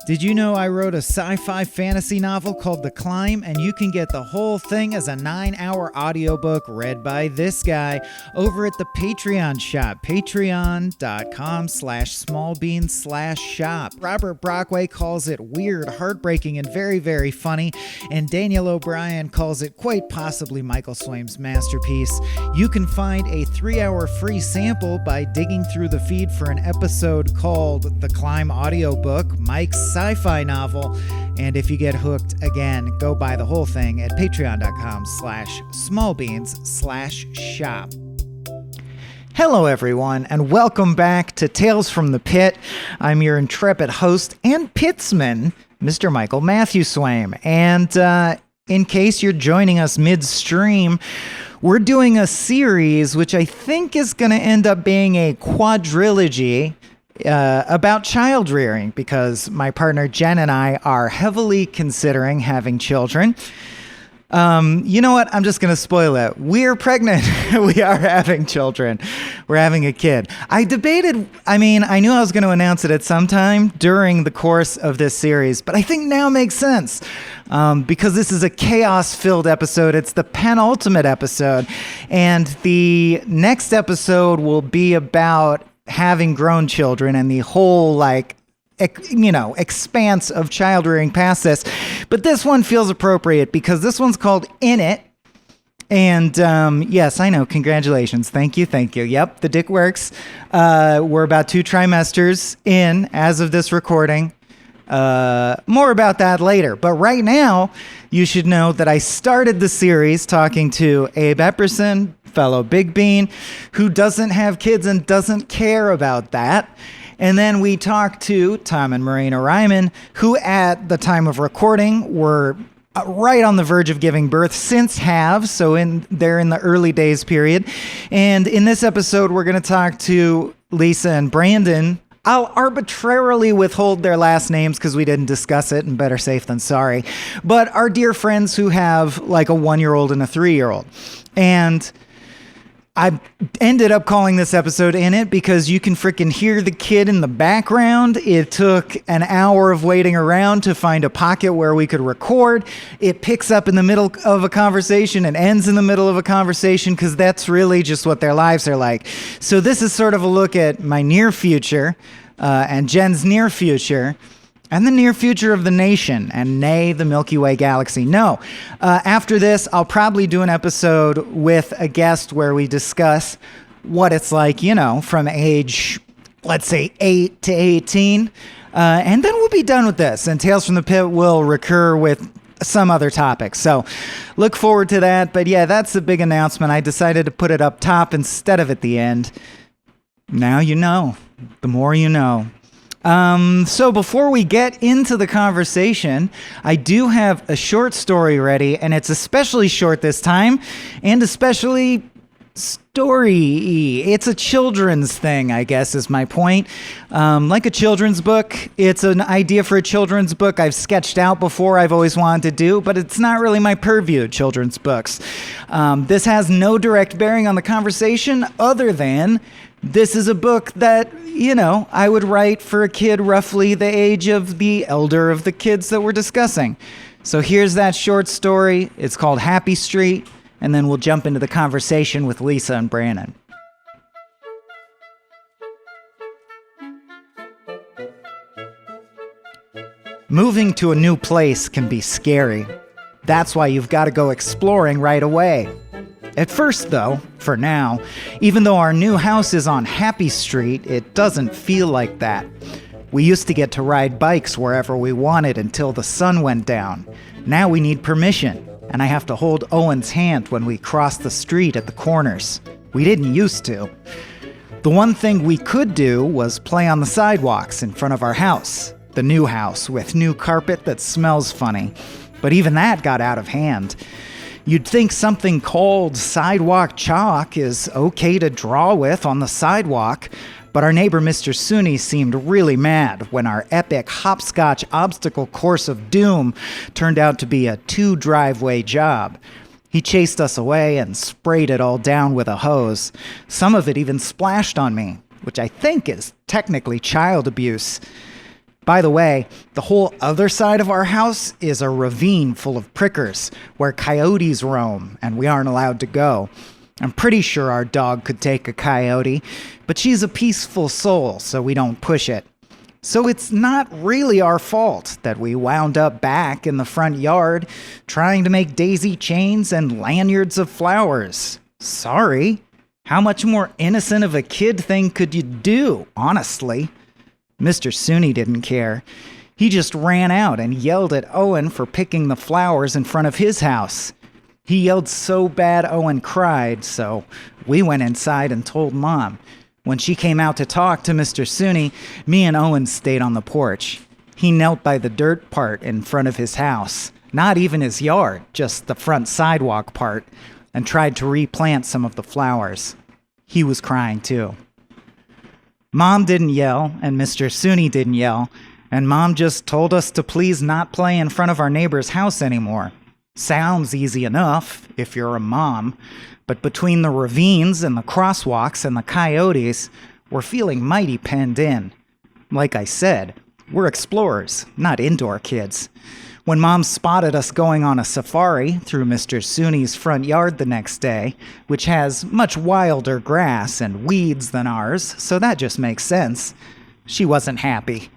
Did you know I wrote a sci-fi fantasy novel called The Climb, and you can get the whole thing as a 9-hour audiobook read by this guy over at the Patreon shop, patreon.com/smallbeans/shop. Robert Brockway calls it weird, heartbreaking, and very, very funny, and Daniel O'Brien calls it quite possibly Michael Swaim's masterpiece. You can find a 3-hour free sample by digging through the feed for an episode called The Climb audiobook, Mike's sci-fi novel, and if you get hooked, again, go buy the whole thing at patreon.com/smallbeans/shop. Hello everyone, and welcome back to Tales from the Pit. I'm your intrepid host and pitsman, Mr. Michael Matthew Swaim, and in case you're joining us midstream, we're doing a series which I think is going to end up being a quadrilogy about child rearing, because my partner Jen and I are heavily considering having children. You know what? I'm just going to spoil it. We're pregnant. We are having children. We're having a kid. I knew I was going to announce it at some time during the course of this series, but I think now makes sense because this is a chaos-filled episode. It's the penultimate episode, and the next episode will be about having grown children and the whole expanse of child rearing past this. But this one feels appropriate because this one's called In It. And yes, I know. Congratulations. Thank you. Yep, the dick works. We're about 2 trimesters in as of this recording. More about that later. But right now, you should know that I started the series talking to Abe Epperson, fellow Big Bean, who doesn't have kids and doesn't care about that. And then we talked to Tom and Marina Ryman, who at the time of recording were right on the verge of giving birth, since have, so they're in the early days period. And in this episode, we're going to talk to Lisa and Brandon. I'll arbitrarily withhold their last names because we didn't discuss it, and better safe than sorry. But our dear friends who have like a 1-year-old and a 3-year-old. And I ended up calling this episode In It because you can freaking hear the kid in the background. It took an hour of waiting around to find a pocket where we could record. It picks up in the middle of a conversation and ends in the middle of a conversation because that's really just what their lives are like. So this is sort of a look at my near future and Jen's near future, and the near future of the nation, and nay, the Milky Way galaxy. No. After this, I'll probably do an episode with a guest where we discuss what it's like, from age, let's say, 8 to 18. And then we'll be done with this, and Tales from the Pit will recur with some other topics. So look forward to that. But yeah, that's the big announcement. I decided to put it up top instead of at the end. Now you know. The more you know. So before we get into the conversation, I do have a short story ready, and it's especially short this time, and especially story-y. It's a children's thing, I guess, is my point. Like a children's book. It's an idea for a children's book I've sketched out before, I've always wanted to do, but it's not really my purview, children's books. This has no direct bearing on the conversation other than this is a book that, I would write for a kid roughly the age of the elder of the kids that we're discussing. So here's that short story. It's called Happy Street, and then we'll jump into the conversation with Lisa and Brandon. Moving to a new place can be scary. That's why you've got to go exploring right away. At first, though, for now, even though our new house is on Happy Street, it doesn't feel like that. We used to get to ride bikes wherever we wanted until the sun went down. Now we need permission, and I have to hold Owen's hand when we cross the street at the corners. We didn't used to. The one thing we could do was play on the sidewalks in front of our house, the new house with new carpet that smells funny. But even that got out of hand. You'd think something called sidewalk chalk is okay to draw with on the sidewalk, but our neighbor Mr. Suni seemed really mad when our epic hopscotch obstacle course of doom turned out to be a 2-driveway job. He chased us away and sprayed it all down with a hose. Some of it even splashed on me, which I think is technically child abuse. By the way, the whole other side of our house is a ravine full of prickers where coyotes roam, and we aren't allowed to go. I'm pretty sure our dog could take a coyote, but she's a peaceful soul, so we don't push it. So it's not really our fault that we wound up back in the front yard trying to make daisy chains and lanyards of flowers. Sorry. How much more innocent of a kid thing could you do, honestly? Mr. Sunni didn't care. He just ran out and yelled at Owen for picking the flowers in front of his house. He yelled so bad Owen cried, so we went inside and told Mom. When she came out to talk to Mr. Sunni, me and Owen stayed on the porch. He knelt by the dirt part in front of his house, not even his yard, just the front sidewalk part, and tried to replant some of the flowers. He was crying too. Mom didn't yell, and Mr. Sunni didn't yell, and Mom just told us to please not play in front of our neighbor's house anymore. Sounds easy enough if you're a mom, but between the ravines and the crosswalks and the coyotes, we're feeling mighty penned in. Like I said, we're explorers, not indoor kids. When Mom spotted us going on a safari through Mr. Sunni's front yard the next day, which has much wilder grass and weeds than ours, so that just makes sense, she wasn't happy.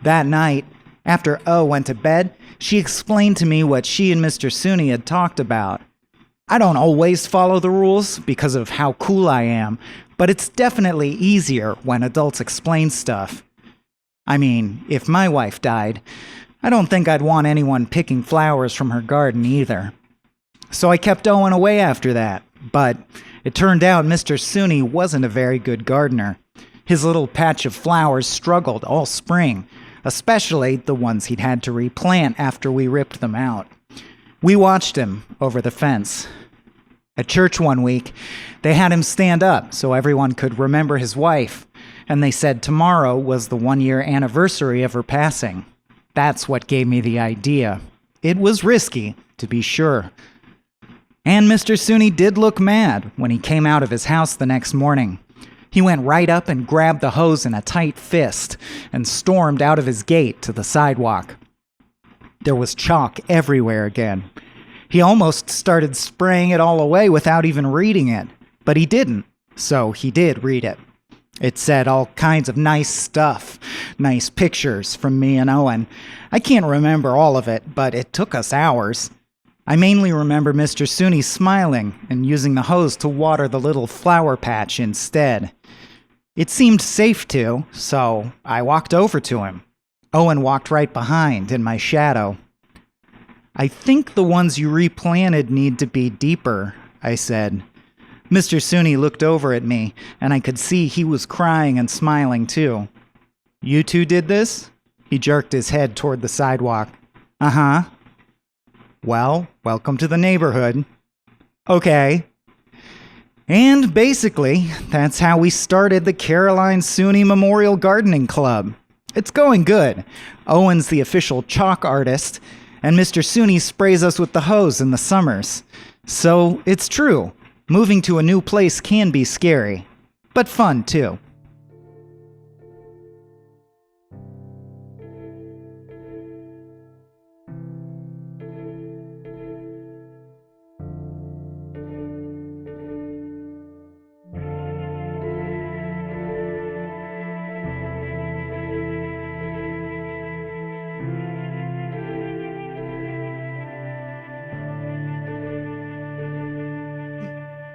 That night, after O went to bed, she explained to me what she and Mr. Sunni had talked about. I don't always follow the rules because of how cool I am, but it's definitely easier when adults explain stuff. I mean, if my wife died, I don't think I'd want anyone picking flowers from her garden either. So I kept Owen away after that, but it turned out Mr. Sunni wasn't a very good gardener. His little patch of flowers struggled all spring, especially the ones he'd had to replant after we ripped them out. We watched him over the fence. At church one week, they had him stand up so everyone could remember his wife, and they said tomorrow was the 1-year anniversary of her passing. That's what gave me the idea. It was risky, to be sure. And Mr. Sunni did look mad when he came out of his house the next morning. He went right up and grabbed the hose in a tight fist and stormed out of his gate to the sidewalk. There was chalk everywhere again. He almost started spraying it all away without even reading it, but he didn't, so he did read it. It said all kinds of nice stuff, nice pictures from me and Owen. I can't remember all of it, but it took us hours. I mainly remember Mr. Sunni smiling and using the hose to water the little flower patch instead. It seemed safe to, so I walked over to him. Owen walked right behind in my shadow. I think the ones you replanted need to be deeper, I said. Mr. Sunni looked over at me, and I could see he was crying and smiling too. You two did this? He jerked his head toward the sidewalk. Uh-huh. Well, welcome to the neighborhood. Okay. And basically, that's how we started the Caroline Sunni Memorial Gardening Club. It's going good. Owen's the official chalk artist, and Mr. Sunni sprays us with the hose in the summers. So it's true. Moving to a new place can be scary, but fun too.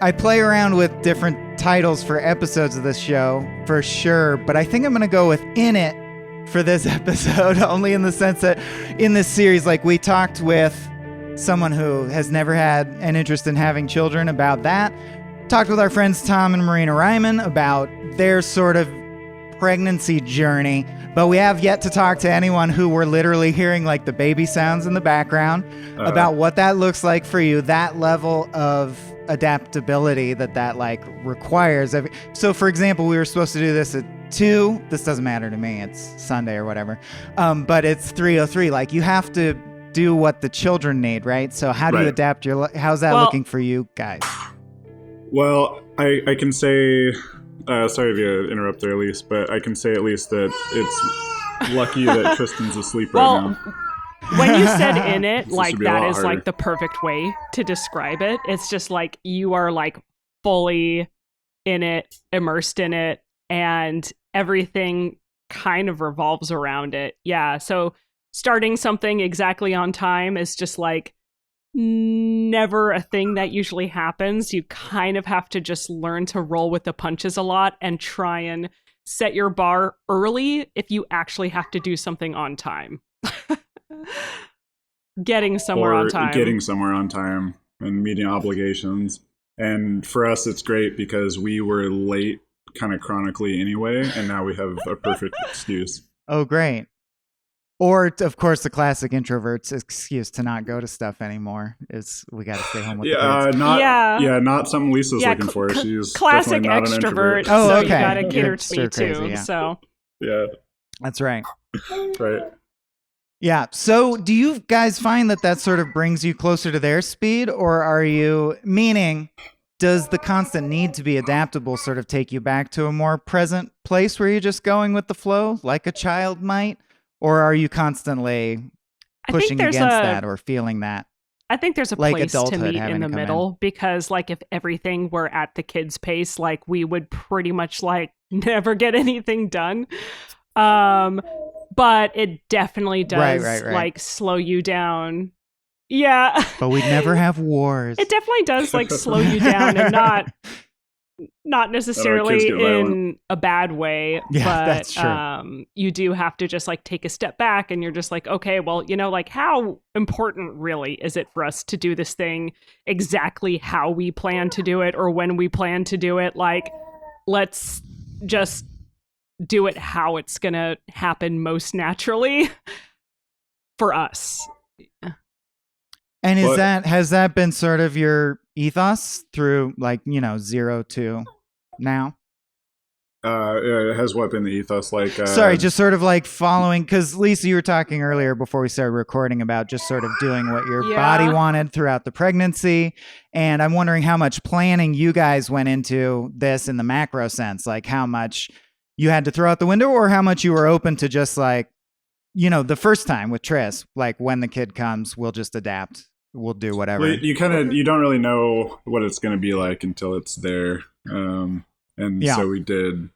I play around with different titles for episodes of this show, for sure, but I think I'm going to go with In It for this episode, only in the sense that in this series, like, we talked with someone who has never had an interest in having children about that. Talked with our friends Tom and Marina Ryman about their sort of pregnancy journey, but we have yet to talk to anyone who we're literally hearing like the baby sounds in the background about what that looks like for you, that level of adaptability that like requires. So for example, we were supposed to do this at 2. This doesn't matter to me. It's Sunday or whatever. But it's 3:03. Like, you have to do what the children need, right? So how do you adapt how's that looking for you guys? Well, I can say, sorry if you interrupt there, Elise, but I can say at least that lucky that Tristan's asleep right Well, now. when you said in it, This like should be a that lot is harder. like the perfect way to describe it. It's just like you are like fully in it, immersed in it, and everything kind of revolves around it. Yeah. So starting something exactly on time is just like never a thing that usually happens. You kind of have to just learn to roll with the punches a lot and try and set your bar early if you actually have to do something on time. Getting somewhere on time. Getting somewhere on time and meeting obligations. And for us, it's great because we were late kind of chronically anyway, and now we have a perfect excuse. Oh, great. Or, of course, the classic introvert's excuse to not go to stuff anymore is we got to stay home with the kids. Not something Lisa's looking for. She's classic definitely not an extrovert. introvert. Oh, so okay. you got to cater You're to me stir too. crazy, yeah. So Yeah, That's right. right. Yeah. So do you guys find that sort of brings you closer to their speed, or are you, meaning, does the constant need to be adaptable sort of take you back to a more present place where you're just going with the flow like a child might? Or are you constantly pushing against that or feeling that? I think there's a like place to adulthood meet in the having to come middle because like if everything were at the kids' pace, like we would pretty much like never get anything done. But it definitely does Right. like slow you down. Yeah. But we'd never have wars. It definitely does like slow you down and not necessarily in a bad way, Yeah, but that's true. you do have to just like take a step back and you're just like, okay, well, you know, like how important really is it for us to do this thing exactly how we plan to do it or when we plan to do it? Like, let's just do it how it's going to happen most naturally for us. And has that been sort of your ethos through like, 0 to now? It has what been the ethos like? Sorry, just sort of like following, because Lisa, you were talking earlier before we started recording about just sort of doing what your body wanted throughout the pregnancy. And I'm wondering how much planning you guys went into this in the macro sense, like how much you had to throw out the window or how much you were open to just like, the first time with Tris, like when the kid comes, we'll just adapt. We'll do whatever. Well, you don't really know what it's going to be like until it's there. So we did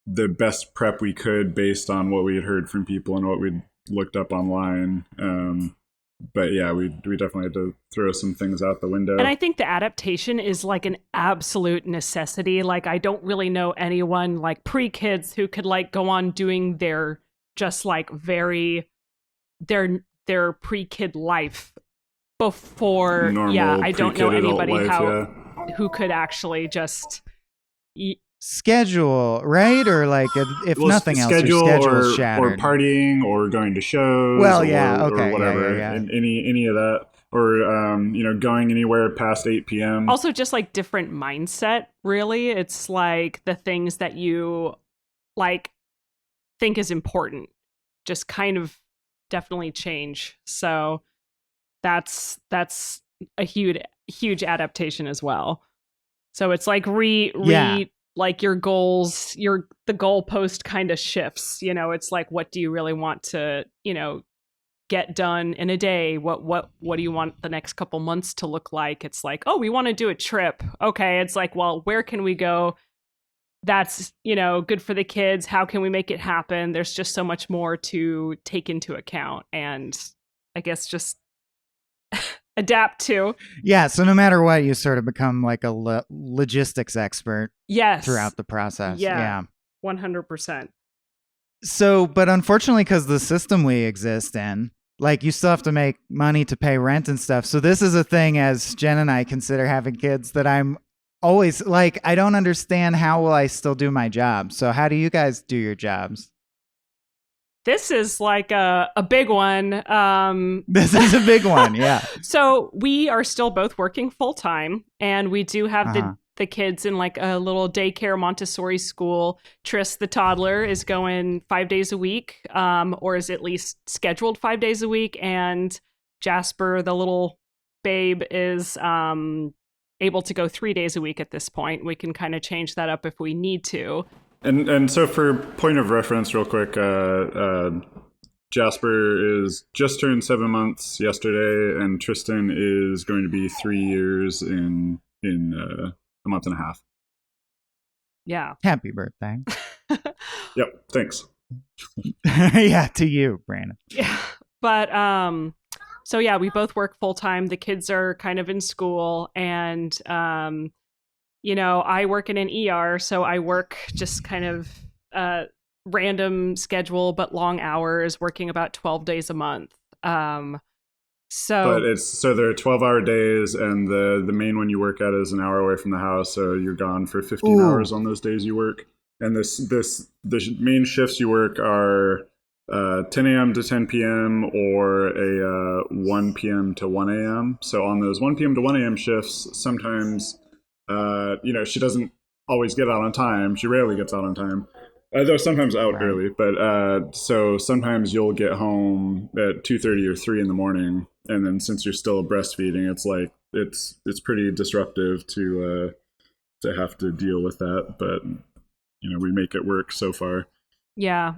the best prep we could based on what we had heard from people and what we'd looked up online. But yeah, we definitely had to throw some things out the window. And I think the adaptation is like an absolute necessity. Like I don't really know anyone like pre-kids who could like go on doing their just like their pre-kid life before. Normal I don't know anybody life, who could actually just schedule, right? Or like if nothing else, your schedule's shattered. Or partying or going to shows. Well, or whatever. Yeah. And any of that. Or going anywhere past 8 p.m. Also just like different mindset, really. It's like the things that you like think is important just kind of definitely change. So that's a huge adaptation as well. So it's like like your goals, the goalpost kind of shifts. It's like, what do you really want to get done in a day? What do you want the next couple months to look like? It's like, oh, we want to do a trip. Okay, it's like, well, where can we go that's good for the kids? How can we make it happen? There's just so much more to take into account, and I guess just adapt to. Yeah, so no matter what, you sort of become like a logistics expert. Yes. Throughout the process. Yeah. 100%. So, but unfortunately, because the system we exist in, like you still have to make money to pay rent and stuff. So this is a thing, as Jen and I consider having kids, that I'm always like, I don't understand how will I still do my job. So how do you guys do your jobs? This is like a big one. This is a big one, yeah. So we are still both working full time, and we do have the kids in like a little daycare Montessori school. Tris, the toddler, is going 5 days a week, or is at least scheduled 5 days a week. And Jasper, the little babe, is able to go 3 days a week at this point. We can kind of change that up if we need to. And so for point of reference, real quick, Jasper is just turned 7 months yesterday, and Tristan is going to be 3 years in a month and a half. Yeah. Happy birthday. Yep. Thanks. Yeah, to you, Brandon. Yeah. But so yeah, we both work full time. The kids are kind of in school, and I work in an ER, so I work just kind of random schedule, but long hours, working about 12 days a month. But there are 12-hour days, and the main one you work at is an hour away from the house, so you're gone for 15 hours on those days you work. And the main shifts you work are 10 a.m. to 10 p.m. or a 1 p.m. to 1 a.m. So on those 1 p.m. to 1 a.m. shifts, sometimes she doesn't always get out on time. She rarely gets out on time. Though sometimes out early, but so sometimes you'll get home at 2:30 or 3 in the morning, and then since you're still breastfeeding, it's like it's pretty disruptive to have to deal with that. But we make it work so far. Yeah.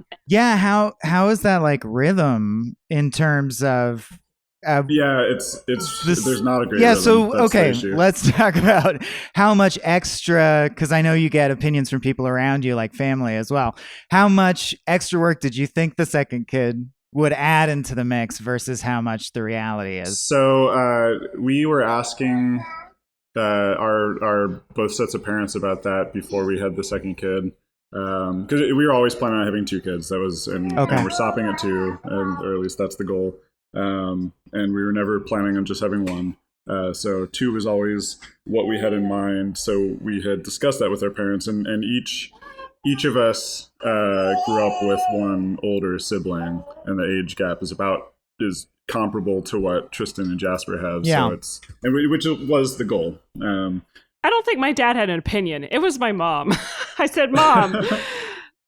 How is that like rhythm in terms of? There's not a great rhythm. So okay, let's talk about how much extra, because I know you get opinions from people around you, like family as well. How much extra work did you think the second kid would add into the mix versus how much the reality is? So we were asking our both sets of parents about that before we had the second kid. Because we were always planning on having 2 kids. That was, and we're stopping at 2, or at least that's the goal. And we were never planning on just having 1. So 2 was always what we had in mind. So we had discussed that with our parents, and each of us grew up with one older sibling, and the age gap is comparable to what Tristan and Jasper have. Yeah. So which was the goal. I don't think my dad had an opinion. It was my mom. I said, Mom,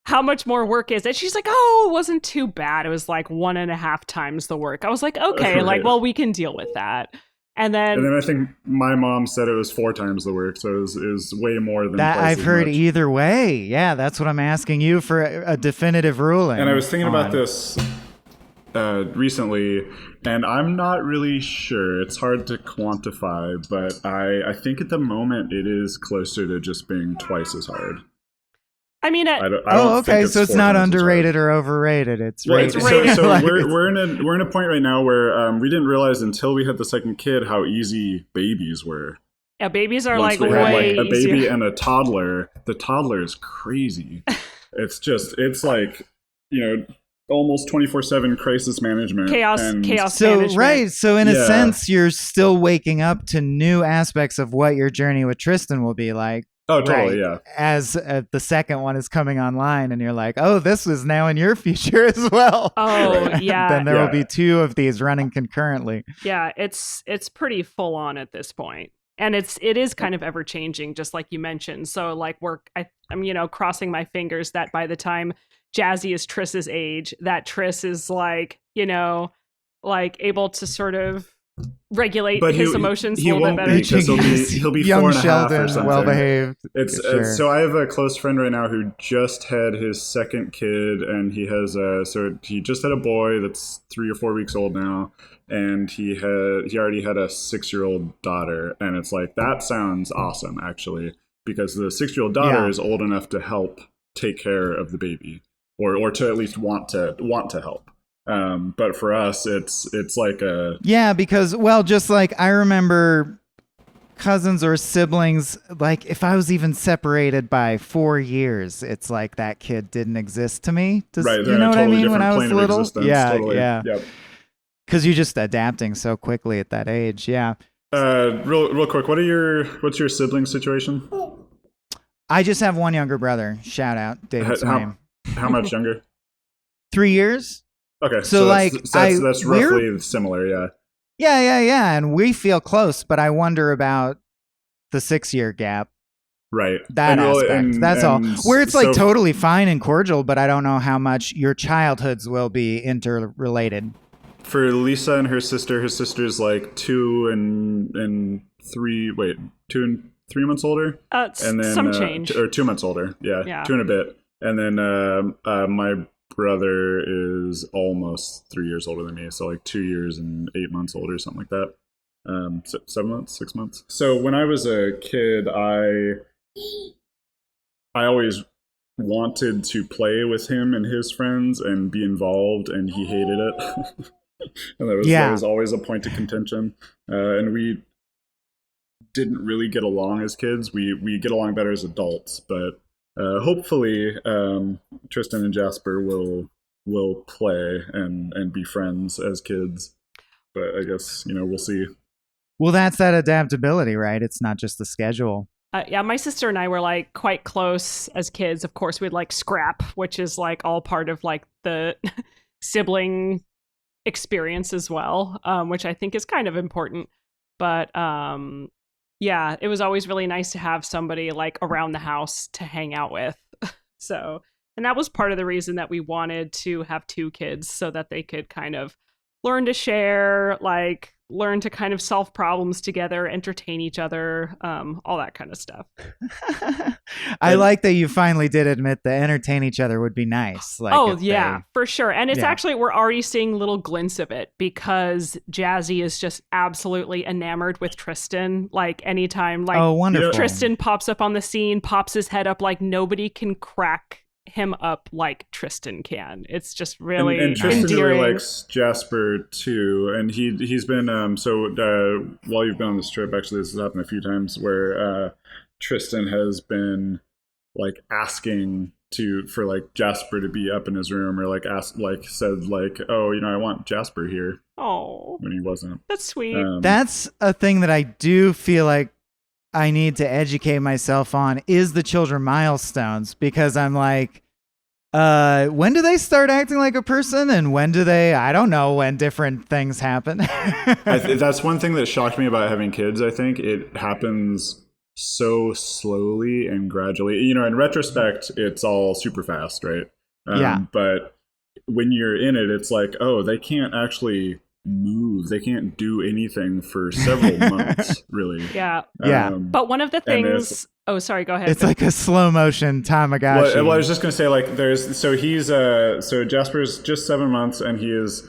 how much more work is it? She's like, oh, it wasn't too bad. It was like 1.5 times the work. I was like, okay, well, we can deal with that. And then I think my mom said it was 4 times the work, so it was way more than that. I've heard much. Either way. Yeah, that's what I'm asking you for a definitive ruling. And I was thinking about this recently, and I'm not really sure. It's hard to quantify, but I think at the moment it is closer to just being twice as hard. I mean, okay. So it's not underrated or overrated. It's rated. So we're in a point right now where we didn't realize until we had the second kid how easy babies were. Yeah, babies are Once like way a baby easier. and a toddler. The toddler is crazy. It's like almost 24/7 crisis management, chaos so management. Right, so in a sense you're still waking up to new aspects of what your journey with Tristan will be like. Oh, totally, yeah. As the second one is coming online, and you're like, oh, this is now in your future as well. Oh, yeah. Then there will be 2 of these running concurrently. Yeah, it's pretty full on at this point. And it is kind of ever changing, just like you mentioned. So like I'm crossing my fingers that by the time Jazzy is Triss's age, that Triss is like able to sort of regulate his emotions a little bit better. He'll be young 4.5 Sheldon, or something. well behaved. So I have a close friend right now who just had his second kid, and he just had a boy that's 3 or 4 weeks old now, and he already had a 6-year-old daughter, and it's like, that sounds awesome actually, because the 6-year-old daughter is old enough to help take care of the baby, or to at least want to help. But for us, it's like because just like I remember cousins or siblings, like if I was even separated by 4 years, it's like that kid didn't exist to me. Right, you know what I mean? When I was little, totally. Yeah. Yep. Because you're just adapting so quickly at that age. Yeah. Real quick, what's your sibling situation? I just have one younger brother. Shout out David Swain. How much younger? 3 years. Okay, so like that's roughly similar, yeah. Yeah, and we feel close, but I wonder about the 6-year gap. Right. That aspect. That's all. Where it's like totally fine and cordial, but I don't know how much your childhoods will be interrelated. For Lisa and her sister's like 2 and 3. Wait, 2 and 3 months older, and then some change, or 2 months older. Yeah, 2 and a bit. And then my brother is almost 3 years older than me, so like 2 years and 8 months older, something like that. 7 months, 6 months. So when I was a kid, I always wanted to play with him and his friends and be involved, and he hated it. And that was always a point of contention. And we didn't really get along as kids. We get along better as adults, but hopefully Tristan and Jasper will play and be friends as kids. But I guess, we'll see. Well, that's that adaptability, right? It's not just the schedule. Yeah, my sister and I were like quite close as kids. Of course, we'd like scrap, which is like all part of like the sibling experience as well, which I think is kind of important. But yeah, it was always really nice to have somebody like around the house to hang out with. So, and that was part of the reason that we wanted to have 2 kids, so that they could kind of learn to share, like learn to kind of solve problems together, entertain each other, all that kind of stuff. I like that you finally did admit that entertain each other would be nice. Like, for sure. And it's actually, we're already seeing little glints of it, because Jazzy is just absolutely enamored with Tristan. Like anytime wonderful. Tristan pops up on the scene, pops his head up, like nobody can crack him up like Tristan can. It's just really and Tristan endearing. really likes Jasper too, and he's been while you've been on this trip, actually this has happened a few times where Tristan has been like asking for like Jasper to be up in his room, or like said I want Jasper here. Oh, when he wasn't. That's sweet. That's a thing that I do feel like I need to educate myself on, is the children milestones, because I'm like, when do they start acting like a person, and when do they, I don't know, when different things happen. That's one thing that shocked me about having kids. I think it happens so slowly and gradually. In retrospect, it's all super fast, right? But when you're in it, it's like, oh, they can't actually move, they can't do anything for several months, really. But one of the things, sorry, go ahead. It's like a slow motion Tamagotchi. Well, I was just gonna say, like, so Jasper's just 7 months, and he is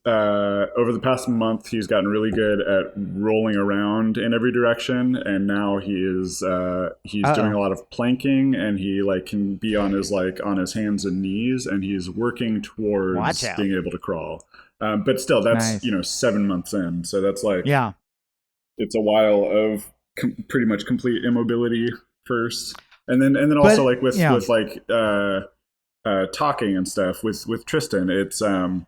over the past month he's gotten really good at rolling around in every direction, and now he's doing a lot of planking, and he like can be on his hands and knees, and he's working towards being able to crawl. But still, that's nice. 7 months in, so that's like it's a while of pretty much complete immobility first, and then also like with like talking and stuff with Tristan. It's I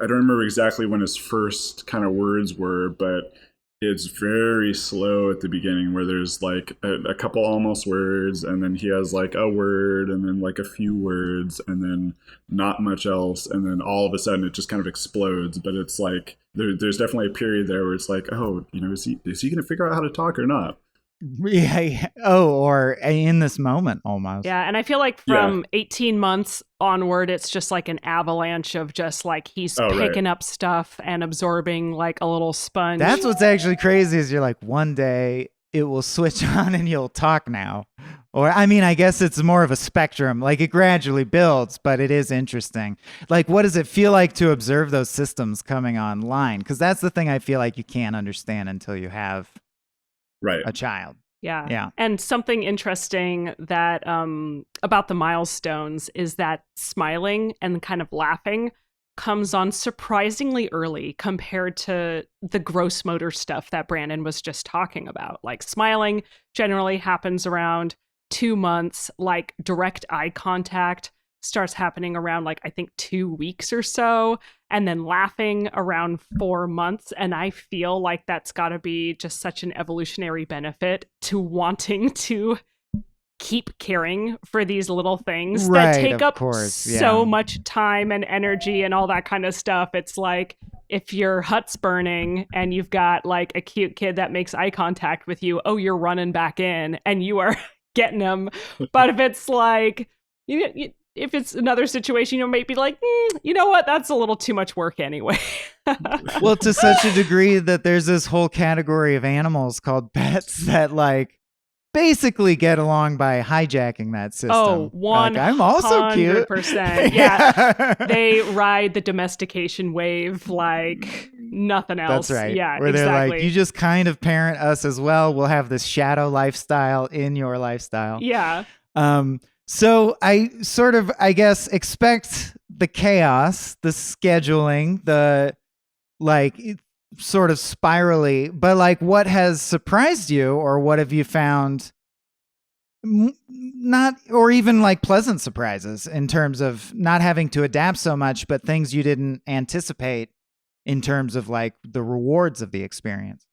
don't remember exactly when his first kind of words were, but it's very slow at the beginning, where there's like a couple almost words, and then he has like a word, and then like a few words, and then not much else, and then all of a sudden it just kind of explodes. But it's like there's definitely a period there where it's like, oh, is he going to figure out how to talk or not? Yeah. Or in this moment almost. Yeah. And I feel like from 18 months onward, it's just like an avalanche of just like he's picking up stuff and absorbing like a little sponge. That's what's actually crazy, is you're like, one day it will switch on and you'll talk now. Or, I mean, I guess it's more of a spectrum. Like, it gradually builds, but it is interesting. Like, what does it feel like to observe those systems coming online? Because that's the thing I feel like you can't understand until you have a child. Yeah. And something interesting that about the milestones is that smiling and kind of laughing comes on surprisingly early compared to the gross motor stuff that Brandon was just talking about. Like, smiling generally happens around 2 months, like direct eye contact starts happening around like I think 2 weeks or so, and then laughing around 4 months. And I feel like that's got to be just such an evolutionary benefit to wanting to keep caring for these little things that take up so much time and energy and all that kind of stuff. It's like, if your hut's burning and you've got like a cute kid that makes eye contact with you, you're running back in and you are getting them. But if it's like, if it's another situation, you might be like, you know what? That's a little too much work anyway. Well, to such a degree that there's this whole category of animals called pets that like basically get along by hijacking that system. Oh, 100%. I'm also cute. Yeah. They ride the domestication wave like nothing else. That's right. Yeah, where exactly. They're like, you just kind of parent us as well. We'll have this shadow lifestyle in your lifestyle. Yeah. So I sort of, I guess, expect the chaos, the scheduling, the like sort of spirally, but like what has surprised you, or what have you found not, or even like pleasant surprises in terms of not having to adapt so much, but things you didn't anticipate in terms of like the rewards of the experience?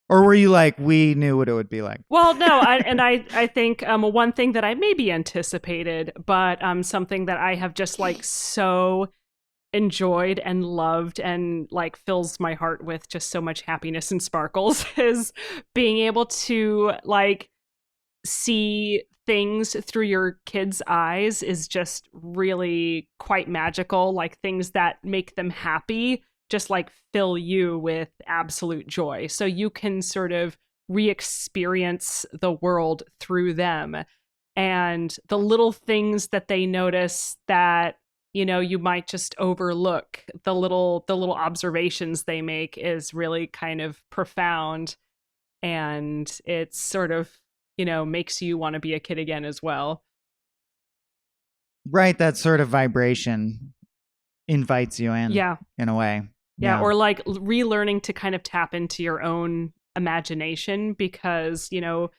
Or were you like, we knew what it would be like? Well, no, I think one thing that I maybe anticipated, but something that I have just like so enjoyed and loved and like fills my heart with just so much happiness and sparkles is being able to like see things through your kids' eyes is just really quite magical. Like things that make them happy just like fill you with absolute joy. So you can sort of re-experience the world through them, and the little things that they notice that, you know, you might just overlook, the little observations they make is really kind of profound, and it's sort of, you know, makes you want to be a kid again as well. Right, that sort of vibration invites you in. Yeah. In a way. Yeah, or like relearning to kind of tap into your own imagination, because, you know,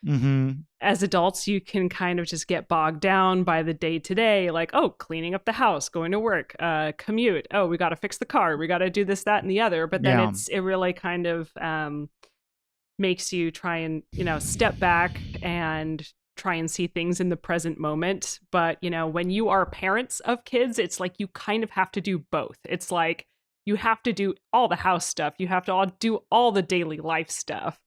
as adults, you can kind of just get bogged down by the day to day, like, oh, cleaning up the house, going to work, commute. Oh, we got to fix the car. We got to do this, that, and the other. But then it really kind of makes you try and, you know, step back and try and see things in the present moment. But, you know, when you are parents of kids, it's like you kind of have to do both. It's like, you have to do all the house stuff. You have to do all the daily life stuff.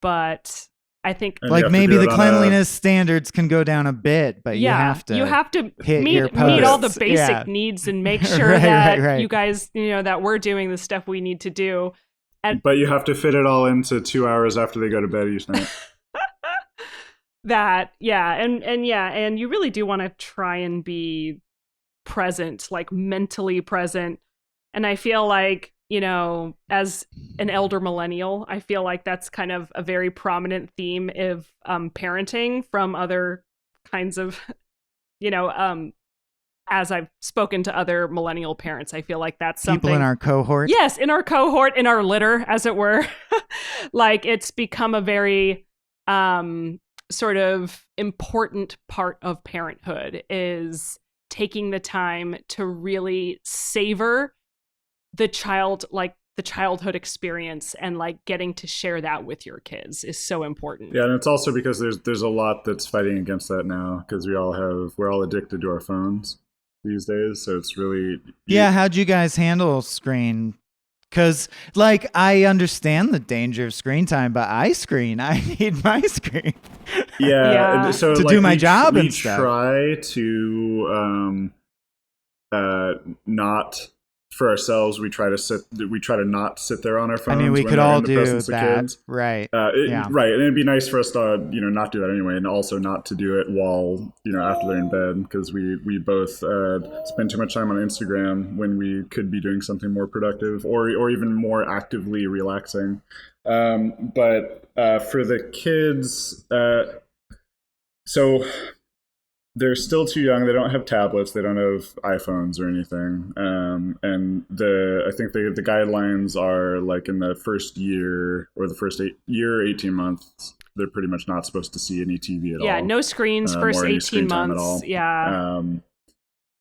But I think like maybe the cleanliness standards can go down a bit, but you have to meet all the basic needs and make sure that you guys, you know, that we're doing the stuff we need to do. But you have to fit it all into 2 hours after they go to bed each night. And you really do want to try and be present, like mentally present. And I feel like, you know, as an elder millennial, I feel like that's kind of a very prominent theme of parenting from other kinds of, you know, as I've spoken to other millennial parents, I feel like that's something. People in our cohort? Yes, in our cohort, in our litter, as it were. Like it's become a very sort of important part of parenthood, is taking the time to really savor the childhood experience, and like getting to share that with your kids is so important. Yeah, and it's also because there's a lot that's fighting against that now, because we're all addicted to our phones these days. So it's really how'd you guys handle screen? Because like I understand the danger of screen time, but I need my screen. Yeah. So to do my job and stuff. We try to not. For ourselves, we try to not sit there on our phones. I mean, we could all do that, right? Right, and it'd be nice for us to, you know, not do that anyway, and also not to do it while, you know, after they're in bed, because we both spend too much time on Instagram when we could be doing something more productive or even more actively relaxing. But for the kids, so. They're still too young. They don't have tablets. They don't have iPhones or anything. And I think the guidelines are like in the first year or the first 18 months, they're pretty much not supposed to see any TV at all. Yeah, no screens first 18 months. Yeah.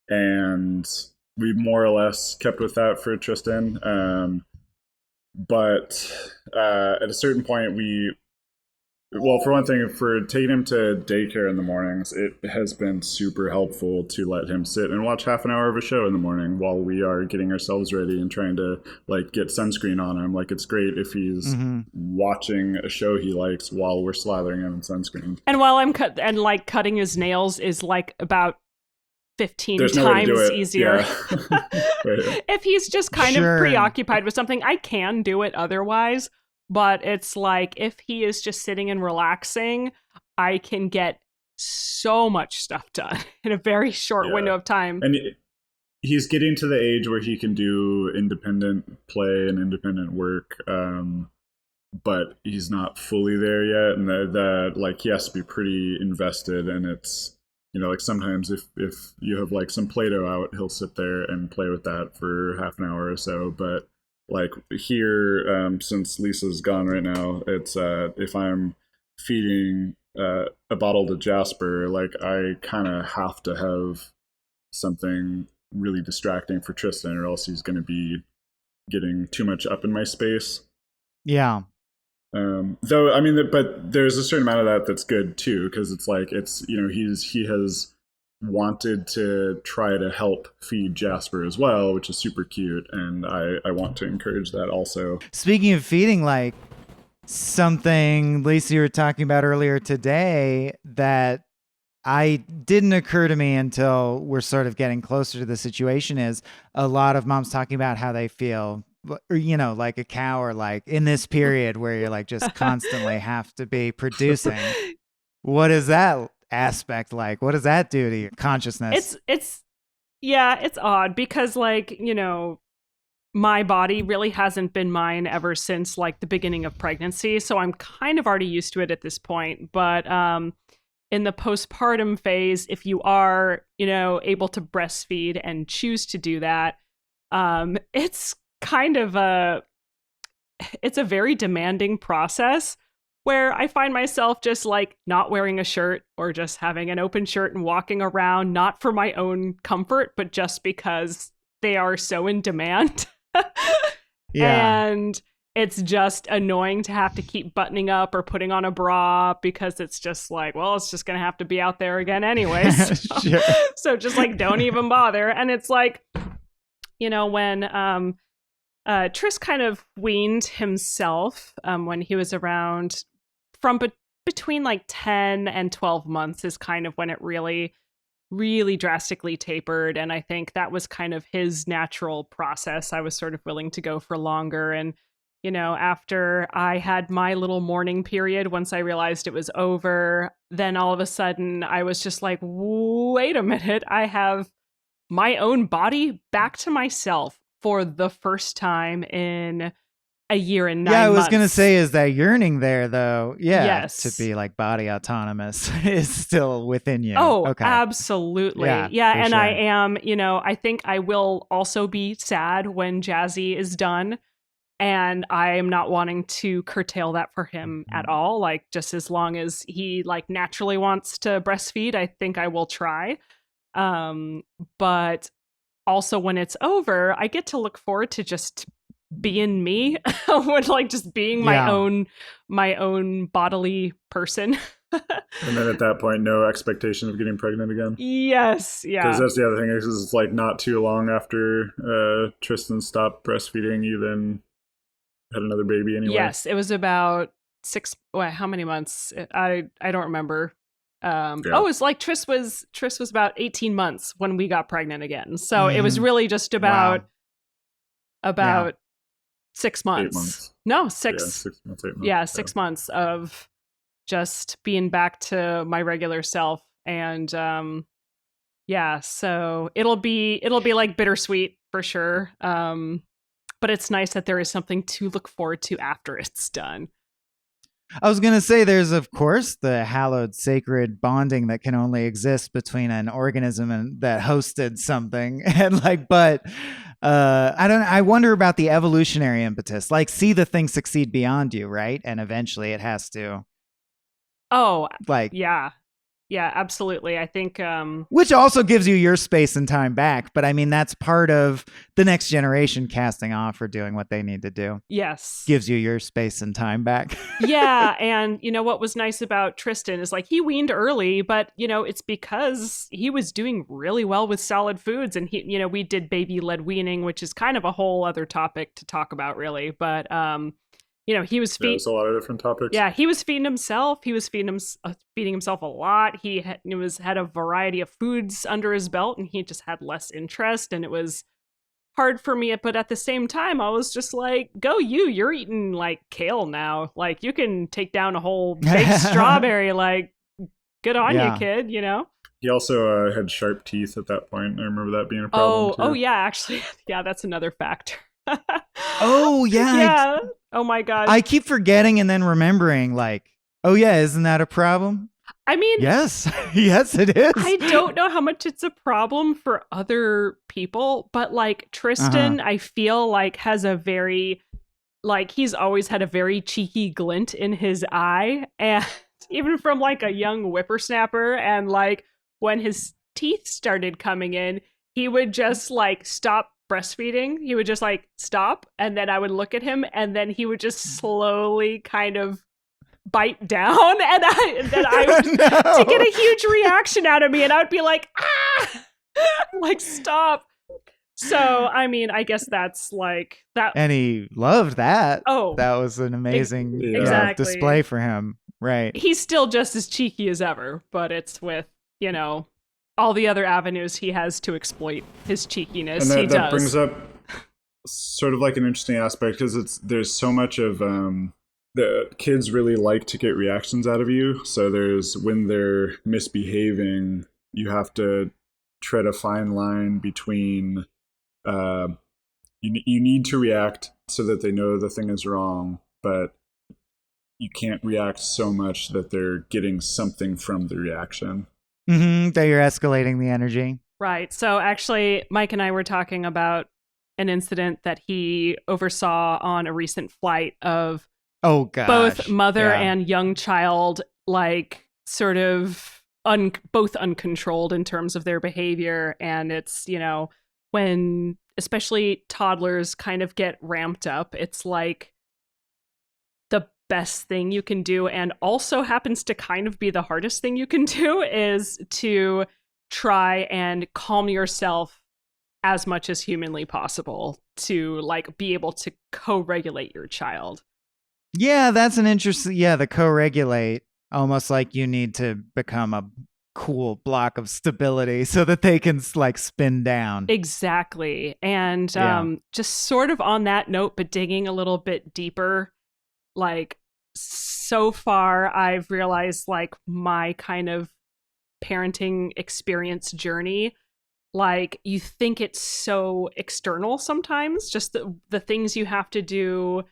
And we more or less kept with that for Tristan. But at a certain point, well, for one thing, for taking him to daycare in the mornings, it has been super helpful to let him sit and watch half an hour of a show in the morning while we are getting ourselves ready and trying to like get sunscreen on him. Like it's great if he's watching a show he likes while we're slathering him in sunscreen. And while I'm cutting his nails is like about 15 times easier. Yeah. If he's just kind of preoccupied with something, I can do it otherwise. but it's like if he is just sitting and relaxing, I can get so much stuff done in a very short window of time. And he's getting to the age where he can do independent play and independent work, but he's not fully there yet. And that like he has to be pretty invested. And it's, you know, like sometimes if you have like some Play-Doh out, he'll sit there and play with that for half an hour or so. But like here, since Lisa's gone right now, it's if I'm feeding a bottle to Jasper, like I kind of have to have something really distracting for Tristan, or else he's going to be getting too much up in my space. Yeah. Though, I mean, but there's a certain amount of that that's good too, because it's like, it's, you know, he has wanted to try to help feed Jasper as well, which is super cute. And I want to encourage that also. Speaking of feeding, like something Lisa you were talking about earlier today that didn't occur to me until we're sort of getting closer to the situation is a lot of moms talking about how they feel, or, you know, like a cow, or like in this period where you're like just constantly have to be producing. What is that aspect like? What does that do to your consciousness? It's odd because, like, you know, my body really hasn't been mine ever since like the beginning of pregnancy. So I'm kind of already used to it at this point. But in the postpartum phase, if you are, you know, able to breastfeed and choose to do that, it's kind of it's a very demanding process where I find myself just like not wearing a shirt or just having an open shirt and walking around, not for my own comfort, but just because they are so in demand. Yeah. And it's just annoying to have to keep buttoning up or putting on a bra because it's just like, well, it's just going to have to be out there again anyways. Sure. So just like, don't even bother. And it's like, you know, when Tris kind of weaned himself when he was around from between like 10 and 12 months is kind of when it really drastically tapered. And I think that was kind of his natural process. I was sort of willing to go for longer. And, you know, after I had my little mourning period, once I realized it was over, then all of a sudden I was just like, wait a minute, I have my own body back to myself for the first time in a year and 9 months. Yeah, I was going to say, is that yearning there, though? Yeah, yes. To be like body autonomous is still within you. Oh, okay. Absolutely. Yeah, and sure. I am, you know, I think I will also be sad when Jazzy is done. And I am not wanting to curtail that for him at all. Like, just as long as he like naturally wants to breastfeed, I think I will try. But also when it's over, I get to look forward to just being me, with like just being my own bodily person. And then at that point, no expectation of getting pregnant again. Yes, yeah. Because that's the other thing, is it's like not too long after Tristan stopped breastfeeding, you then had another baby anyway. Yes, it was about how many months? I don't remember. Oh, it's like Tris was about 18 months when we got pregnant again. So it was really just about 6 months. 8 months. No, 6. Yeah, 6 months, 8 months. Yeah, 6 months of just being back to my regular self. And so it'll be like bittersweet for sure. But it's nice that there is something to look forward to after it's done. I was going to say, there's, of course, the hallowed sacred bonding that can only exist between an organism that hosted something. And like, but I wonder about the evolutionary impetus, like see the thing succeed beyond you, right? And eventually it has to. Oh, like, yeah. Yeah, absolutely. I think which also gives you your space and time back. But I mean, that's part of the next generation casting off or doing what they need to do. Yes. Gives you your space and time back. Yeah. And, you know, what was nice about Tristan is like he weaned early, but, you know, it's because he was doing really well with solid foods. And he, you know, we did baby led weaning, which is kind of a whole other topic to talk about, really. But, you know, he was there's a lot of different topics. Yeah, he was feeding himself. He was feeding himself a lot. He had a variety of foods under his belt, and he just had less interest. And it was hard for me, but at the same time, I was just like, go you're eating like kale now. Like you can take down a whole baked strawberry. Like good on you, kid, you know? He also had sharp teeth at that point. I remember that being a problem too. Oh yeah, actually. Yeah, that's another factor. Oh yeah. Yeah. Oh my God. I keep forgetting and then remembering like, oh yeah, isn't that a problem? I mean, yes, yes, it is. I don't know how much it's a problem for other people, but like Tristan, I feel like has a very, like he's always had a very cheeky glint in his eye. And even from like a young whippersnapper, and like when his teeth started coming in, he would just like stop breastfeeding. He would just like stop. And then I would look at him and then he would just slowly kind of bite down, and then I would to get a huge reaction out of me, and I would be like, ah, like stop. So I mean, I guess that's like that, and he loved that. Oh, that was an amazing display for him, right? He's still just as cheeky as ever, but it's with, you know, all the other avenues he has to exploit his cheekiness. And that brings up sort of like an interesting aspect, because there's so much of the kids really like to get reactions out of you. So when they're misbehaving, you have to tread a fine line between you need to react so that they know the thing is wrong, but you can't react so much that they're getting something from the reaction. That you're escalating the energy. Right. So actually, Mike and I were talking about an incident that he oversaw on a recent flight of both mother and young child, like sort of both uncontrolled in terms of their behavior. And it's, you know, when especially toddlers kind of get ramped up, it's like the best thing you can do, and also happens to kind of be the hardest thing you can do, is to try and calm yourself as much as humanly possible to like be able to co-regulate your child. Yeah, that's an interesting, the co-regulate, almost like you need to become a cool block of stability so that they can like spin down. Exactly. And just sort of on that note, but digging a little bit deeper, like so far I've realized like my kind of parenting experience journey, like you think it's so external sometimes, just the things you have to do,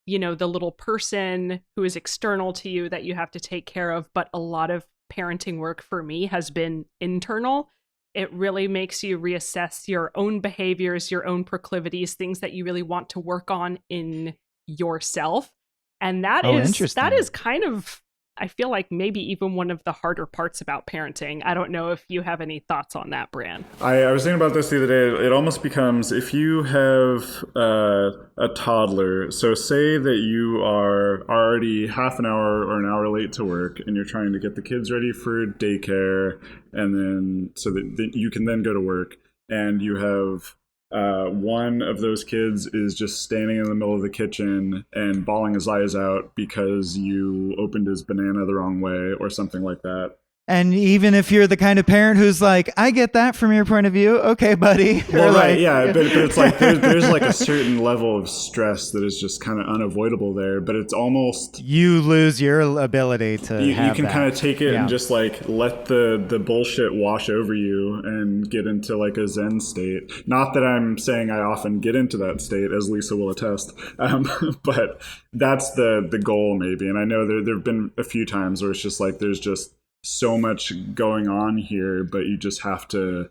you know, the little person who is external to you that you have to take care of. But a lot of parenting work for me has been internal. It really makes you reassess your own behaviors, your own proclivities, things that you really want to work on in yourself. And that is kind of, I feel like maybe even one of the harder parts about parenting. I don't know if you have any thoughts on that, Bran. I was thinking about this the other day. It almost becomes, if you have a toddler, so say that you are already half an hour or an hour late to work, and you're trying to get the kids ready for daycare, and then so that you can then go to work, and you have one of those kids is just standing in the middle of the kitchen and bawling his eyes out because you opened his banana the wrong way or something like that. And even if you're the kind of parent who's like, I get that from your point of view. Okay, buddy. Well, right, yeah. But it's like, there's like a certain level of stress that is just kind of unavoidable there. But it's almost... You lose your ability to You can kind of take it and just like let the bullshit wash over you and get into like a Zen state. Not that I'm saying I often get into that state, as Lisa will attest. But that's the goal maybe. And I know there have been a few times where it's just like, there's just so much going on here, but you just have to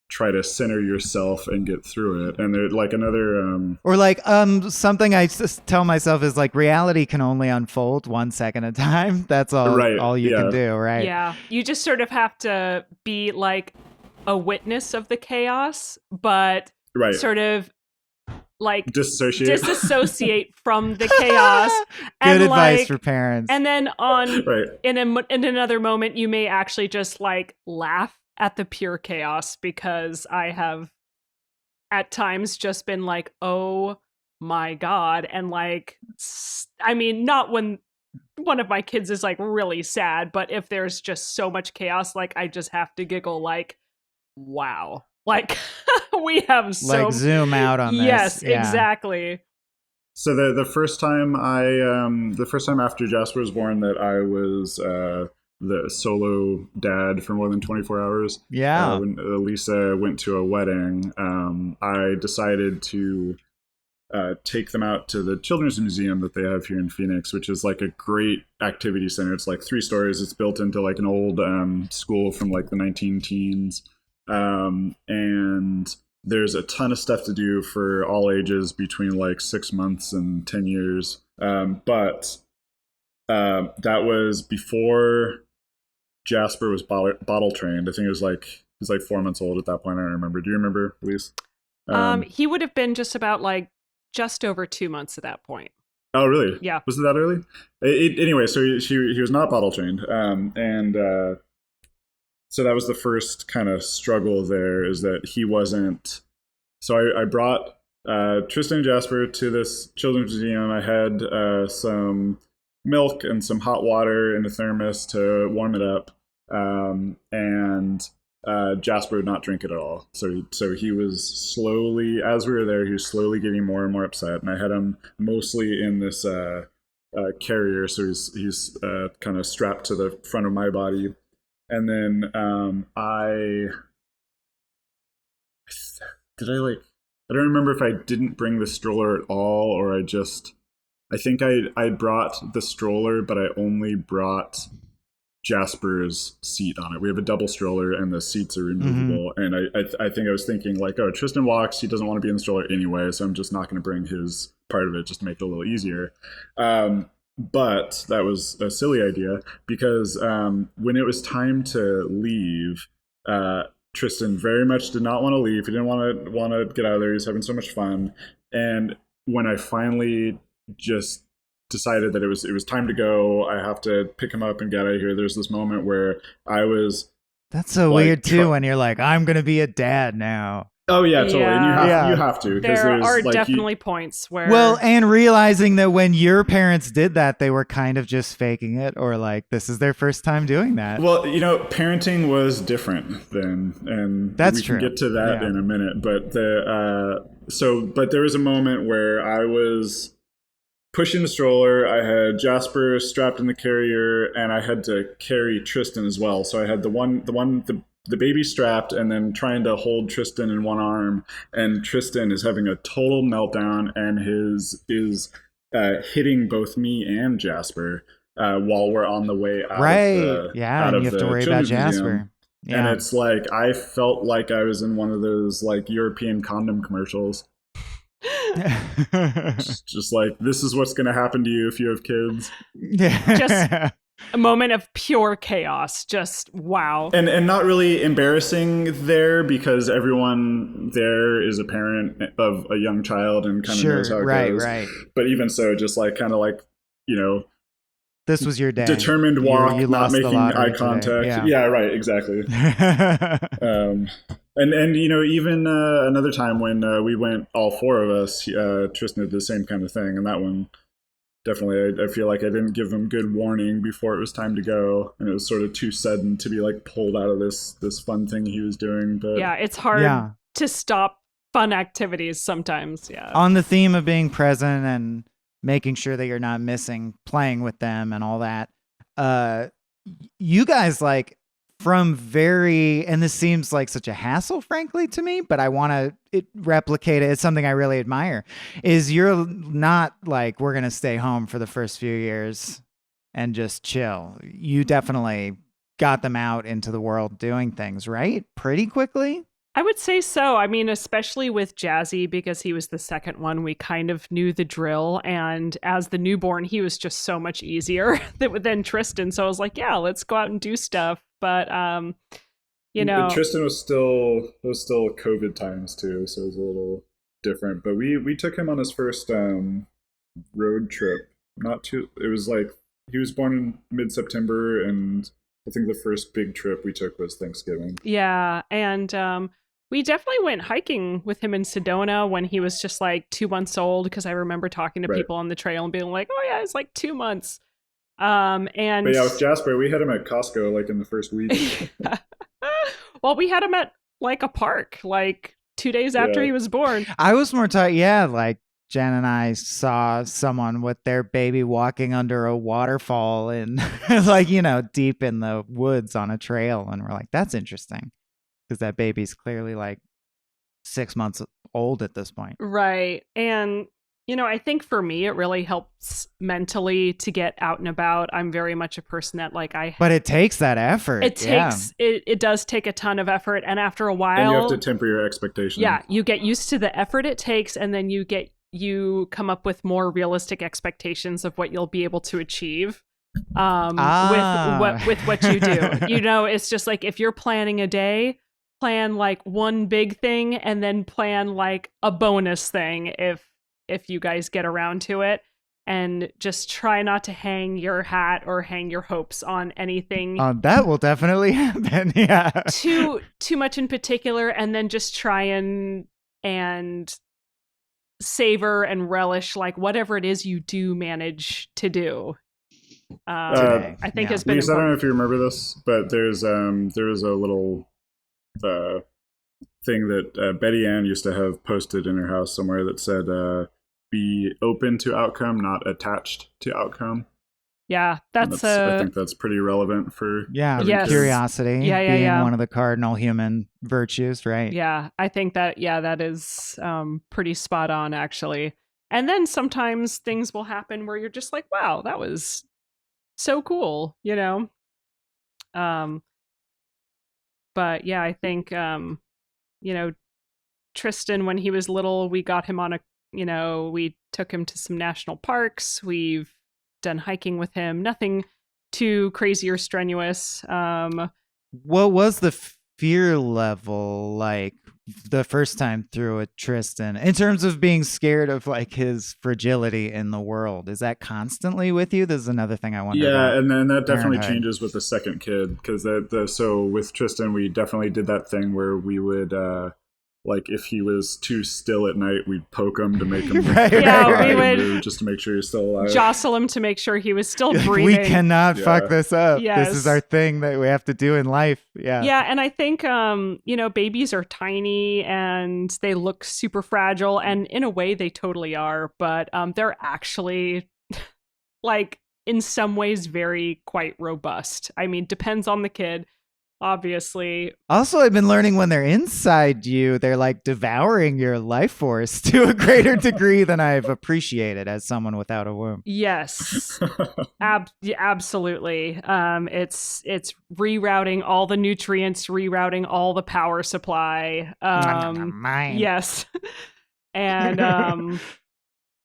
try to center yourself and get through it. And there's like another or like something I just tell myself is like, reality can only unfold 1 second at a time. That's all you can do, right? Yeah, you just sort of have to be like a witness of the chaos, but sort of like disassociate from the chaos. Good advice for parents. And then in another moment, you may actually just like laugh at the pure chaos, because I have at times just been like, oh my God. And like, I mean, not when one of my kids is like really sad, but if there's just so much chaos, like I just have to giggle like, wow. Like, We have so like zoom out on this. Yes, Yeah. exactly. So the first time the first time after Jasper was born that I was the solo dad for more than 24 hours. Yeah. When Lisa went to a wedding, I decided to take them out to the Children's Museum that they have here in Phoenix, which is like a great activity center. It's like 3 stories. It's built into like an old school from like the 19-teens. And there's a ton of stuff to do for all ages between like 6 months and 10 years. But that was before Jasper was bottle trained. I think he was like 4 months old at that point. I don't remember. Do you remember, Elise? He would have been just over 2 months at that point. Oh, really? Yeah. Was it that early? Anyway, so he was not bottle trained. So that was the first kind of struggle there, is that he wasn't. So I brought Tristan and Jasper to this children's museum. I had some milk and some hot water in a thermos to warm it up. And Jasper would not drink it at all. So he was slowly, as we were there, he was slowly getting more and more upset. And I had him mostly in this carrier, so he's kind of strapped to the front of my body. And then I don't remember if I didn't bring the stroller at all, or I think I brought the stroller, but I only brought Jasper's seat on it. We have a double stroller and the seats are removable. Mm-hmm. And I think I was thinking like, oh, Tristan walks, he doesn't want to be in the stroller anyway, so I'm just not going to bring his part of it just to make it a little easier. But that was a silly idea, because when it was time to leave, Tristan very much did not want to leave. He didn't want to get out of there. He was having so much fun. And when I finally just decided that it was time to go, I have to pick him up and get out of here, there's this moment where I was... That's so like, weird too, when you're like, I'm going to be a dad now. Oh yeah, totally. Yeah. And you have to. There are like, definitely points where... Well, and realizing that when your parents did that, they were kind of just faking it, or like, this is their first time doing that. Well, parenting was different then, and that's we can get to that in a minute. But but there was a moment where I was pushing the stroller. I had Jasper strapped in the carrier, and I had to carry Tristan as well. So I had the baby strapped, and then trying to hold Tristan in one arm, and Tristan is having a total meltdown and is hitting both me and Jasper while we're on the way out. Right. And you have to worry about Jasper. Yeah. And it's like, I felt like I was in one of those like European condom commercials. just like, this is what's going to happen to you if you have kids. Just a moment of pure chaos. Just wow. And not really embarrassing there, because everyone there is a parent of a young child and kind of knows how it goes. Right. But even so, just like kind of like, this was your day. Determined walk, you not making eye contact. Yeah, right, exactly. And even another time when we went, all 4 of us, Tristan did the same kind of thing, and that one definitely, I feel like I didn't give him good warning before it was time to go, and it was sort of too sudden to be like pulled out of this fun thing he was doing. But yeah, it's hard to stop fun activities sometimes. Yeah. On the theme of being present and making sure that you're not missing playing with them and all that, you guys like and this seems like such a hassle, frankly, to me, but I want to replicate it. It's something I really admire, is you're not like, we're going to stay home for the first few years and just chill. You definitely got them out into the world doing things, right? Pretty quickly. I would say so. I mean, especially with Jazzy, because he was the second one, we kind of knew the drill. And as the newborn, he was just so much easier than Tristan. So I was like, yeah, let's go out and do stuff. But, Tristan was still COVID times too. So it was a little different. But we took him on his first road trip. It was like, he was born in mid-September, and I think the first big trip we took was Thanksgiving. Yeah. And, we definitely went hiking with him in Sedona when he was just like 2 months old, because I remember talking to people on the trail and being like, oh yeah, it's like 2 months. But yeah, with Jasper, we had him at Costco like in the first week. Well, we had him at like a park, like 2 days after he was born. I was more like Jen and I saw someone with their baby walking under a waterfall and like, deep in the woods on a trail. And we're like, that's interesting because that baby's clearly like 6 months old at this point. Right. And, I think for me, it really helps mentally to get out and about. I'm very much a person that but it takes that effort. It does take a ton of effort. And after a while, and you have to temper your expectations. Yeah. You get used to the effort it takes. And then you come up with more realistic expectations of what you'll be able to achieve with what you do. It's just like if you're planning a day, plan like one big thing and then plan like a bonus thing if you guys get around to it, and just try not to hang your hat or hang your hopes on anything. That will definitely happen. Yeah. Too much in particular, and then just try and savor and relish like whatever it is you do manage to do. I think has been Lisa, I don't know important. if you remember this, but there was a little thing that Betty Ann used to have posted in her house somewhere that said, be open to outcome, not attached to outcome. Yeah, I think that's pretty relevant for curiosity being one of the cardinal human virtues, right? Yeah, I think that is pretty spot on, actually. And then sometimes things will happen where you're just like, wow, that was so cool, But yeah, I think, Tristan, when he was little, we got him on we took him to some national parks. We've done hiking with him. Nothing too crazy or strenuous. What was the fear level like the first time through with Tristan in terms of being scared of like his fragility in the world? Is that constantly with you? This is another thing I wonder. Yeah, and then that definitely changes with the second kid, because so with Tristan we definitely did that thing where we would like if he was too still at night, we'd poke him to make him we would move, just to make sure he's still alive. Jostle him to make sure he was still breathing. We cannot fuck this up. Yes. This is our thing that we have to do in life. Yeah. Yeah, and I think babies are tiny and they look super fragile, and in a way they totally are, but they're actually like in some ways very quite robust. I mean, depends on the kid. Obviously. Also, I've been learning when they're inside you, they're like devouring your life force to a greater degree than I've appreciated as someone without a womb. Yes, absolutely. It's rerouting all the nutrients, rerouting all the power supply. Yes, and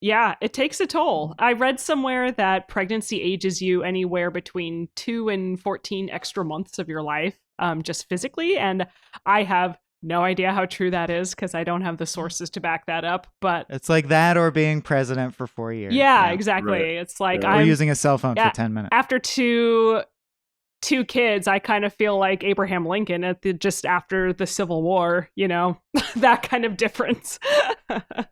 yeah, it takes a toll. I read somewhere that pregnancy ages you anywhere between 2 and 14 extra months of your life, just physically. And I have no idea how true that is because I don't have the sources to back that up. But it's like that or being president for 4 years. Yeah, exactly. Right. It's like I'm using a cell phone for 10 minutes. After two kids, I kind of feel like Abraham Lincoln just after the Civil War, that kind of difference.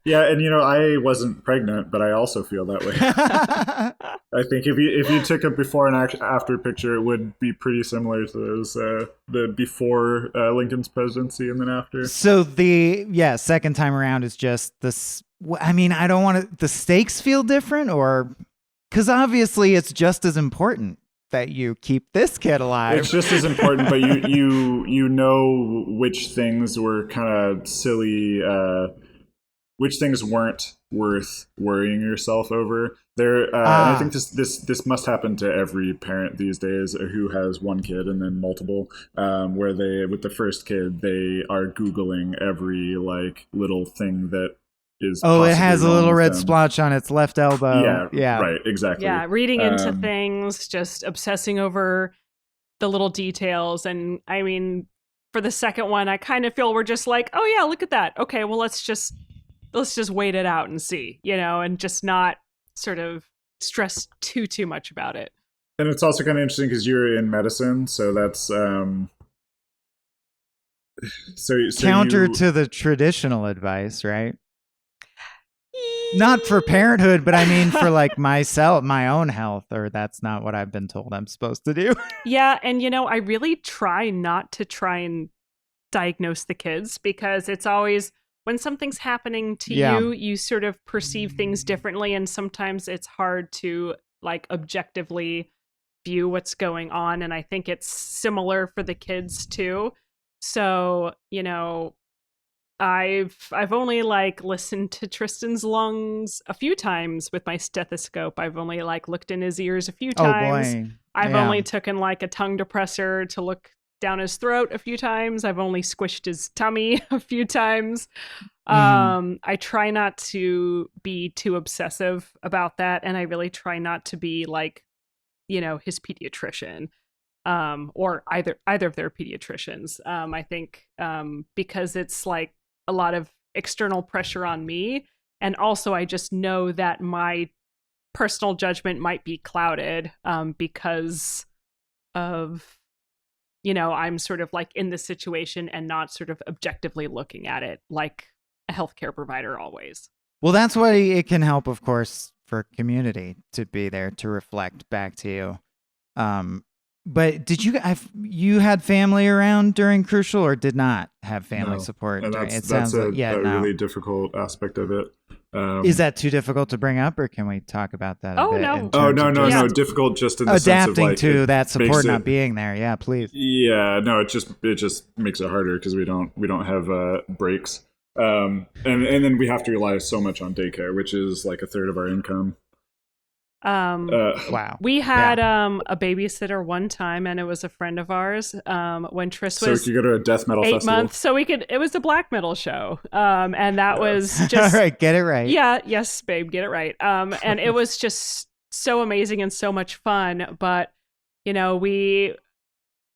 Yeah, and I wasn't pregnant, but I also feel that way. I think if you took a before and after picture, it would be pretty similar to those the before Lincoln's presidency and then after. So the second time around is just this. I mean, I don't want to. The stakes feel different, or because obviously it's just as important that you keep this kid alive. It's just as important, but you know which things were kind of silly, which things weren't worth worrying yourself over. And I think this must happen to every parent these days who has one kid and then multiple, where they with the first kid they are Googling every like little thing that is it has a little red splotch on its left elbow. Yeah, right, exactly. Yeah, reading into things, just obsessing over the little details. And I mean, for the second one, I kind of feel we're just like, oh yeah, look at that. Okay, well let's just wait it out and see, and just not sort of stress too much about it. And it's also kind of interesting because you're in medicine, so that's counter to the traditional advice, right? Not for parenthood, but I mean for like myself, my own health, or that's not what I've been told I'm supposed to do. Yeah, and I really try not to try and diagnose the kids, because it's always when something's happening to you sort of perceive things differently, and sometimes it's hard to like objectively view what's going on. And I think it's similar for the kids too. So, you know, I've only like listened to Tristan's lungs a few times with my stethoscope. I've only like looked in his ears a few times. Oh boy. I've only taken like a tongue depressor to look down his throat a few times. I've only squished his tummy a few times. I try not to be too obsessive about that, and I really try not to be like, you know, his pediatrician, or either of their pediatricians. I think because it's like a lot of external pressure on me, and also I just know that my personal judgment might be clouded because of, you know, I'm sort of like in the situation and not sort of objectively looking at it like a healthcare provider always. Well, that's why it can help, of course, for community to be there to reflect back to you. But did you had family around during Crucial, or did not have family support? And during, that's a really difficult aspect of it. Is that too difficult to bring up, or can we talk about that? No. Difficult just in the sense of adapting like, to that support not being there. Yeah, please. Yeah, no, it just makes it harder because we don't have breaks. And then we have to rely so much on daycare, which is like a third of our income. Wow. We had a babysitter one time, and it was a friend of ours when Tris was so we could go to a death metal 8 festival. months. So it was a black metal show, and that was just all right. Get it right. Yeah, yes, babe, get it right. And it was just so amazing and so much fun. But you know, we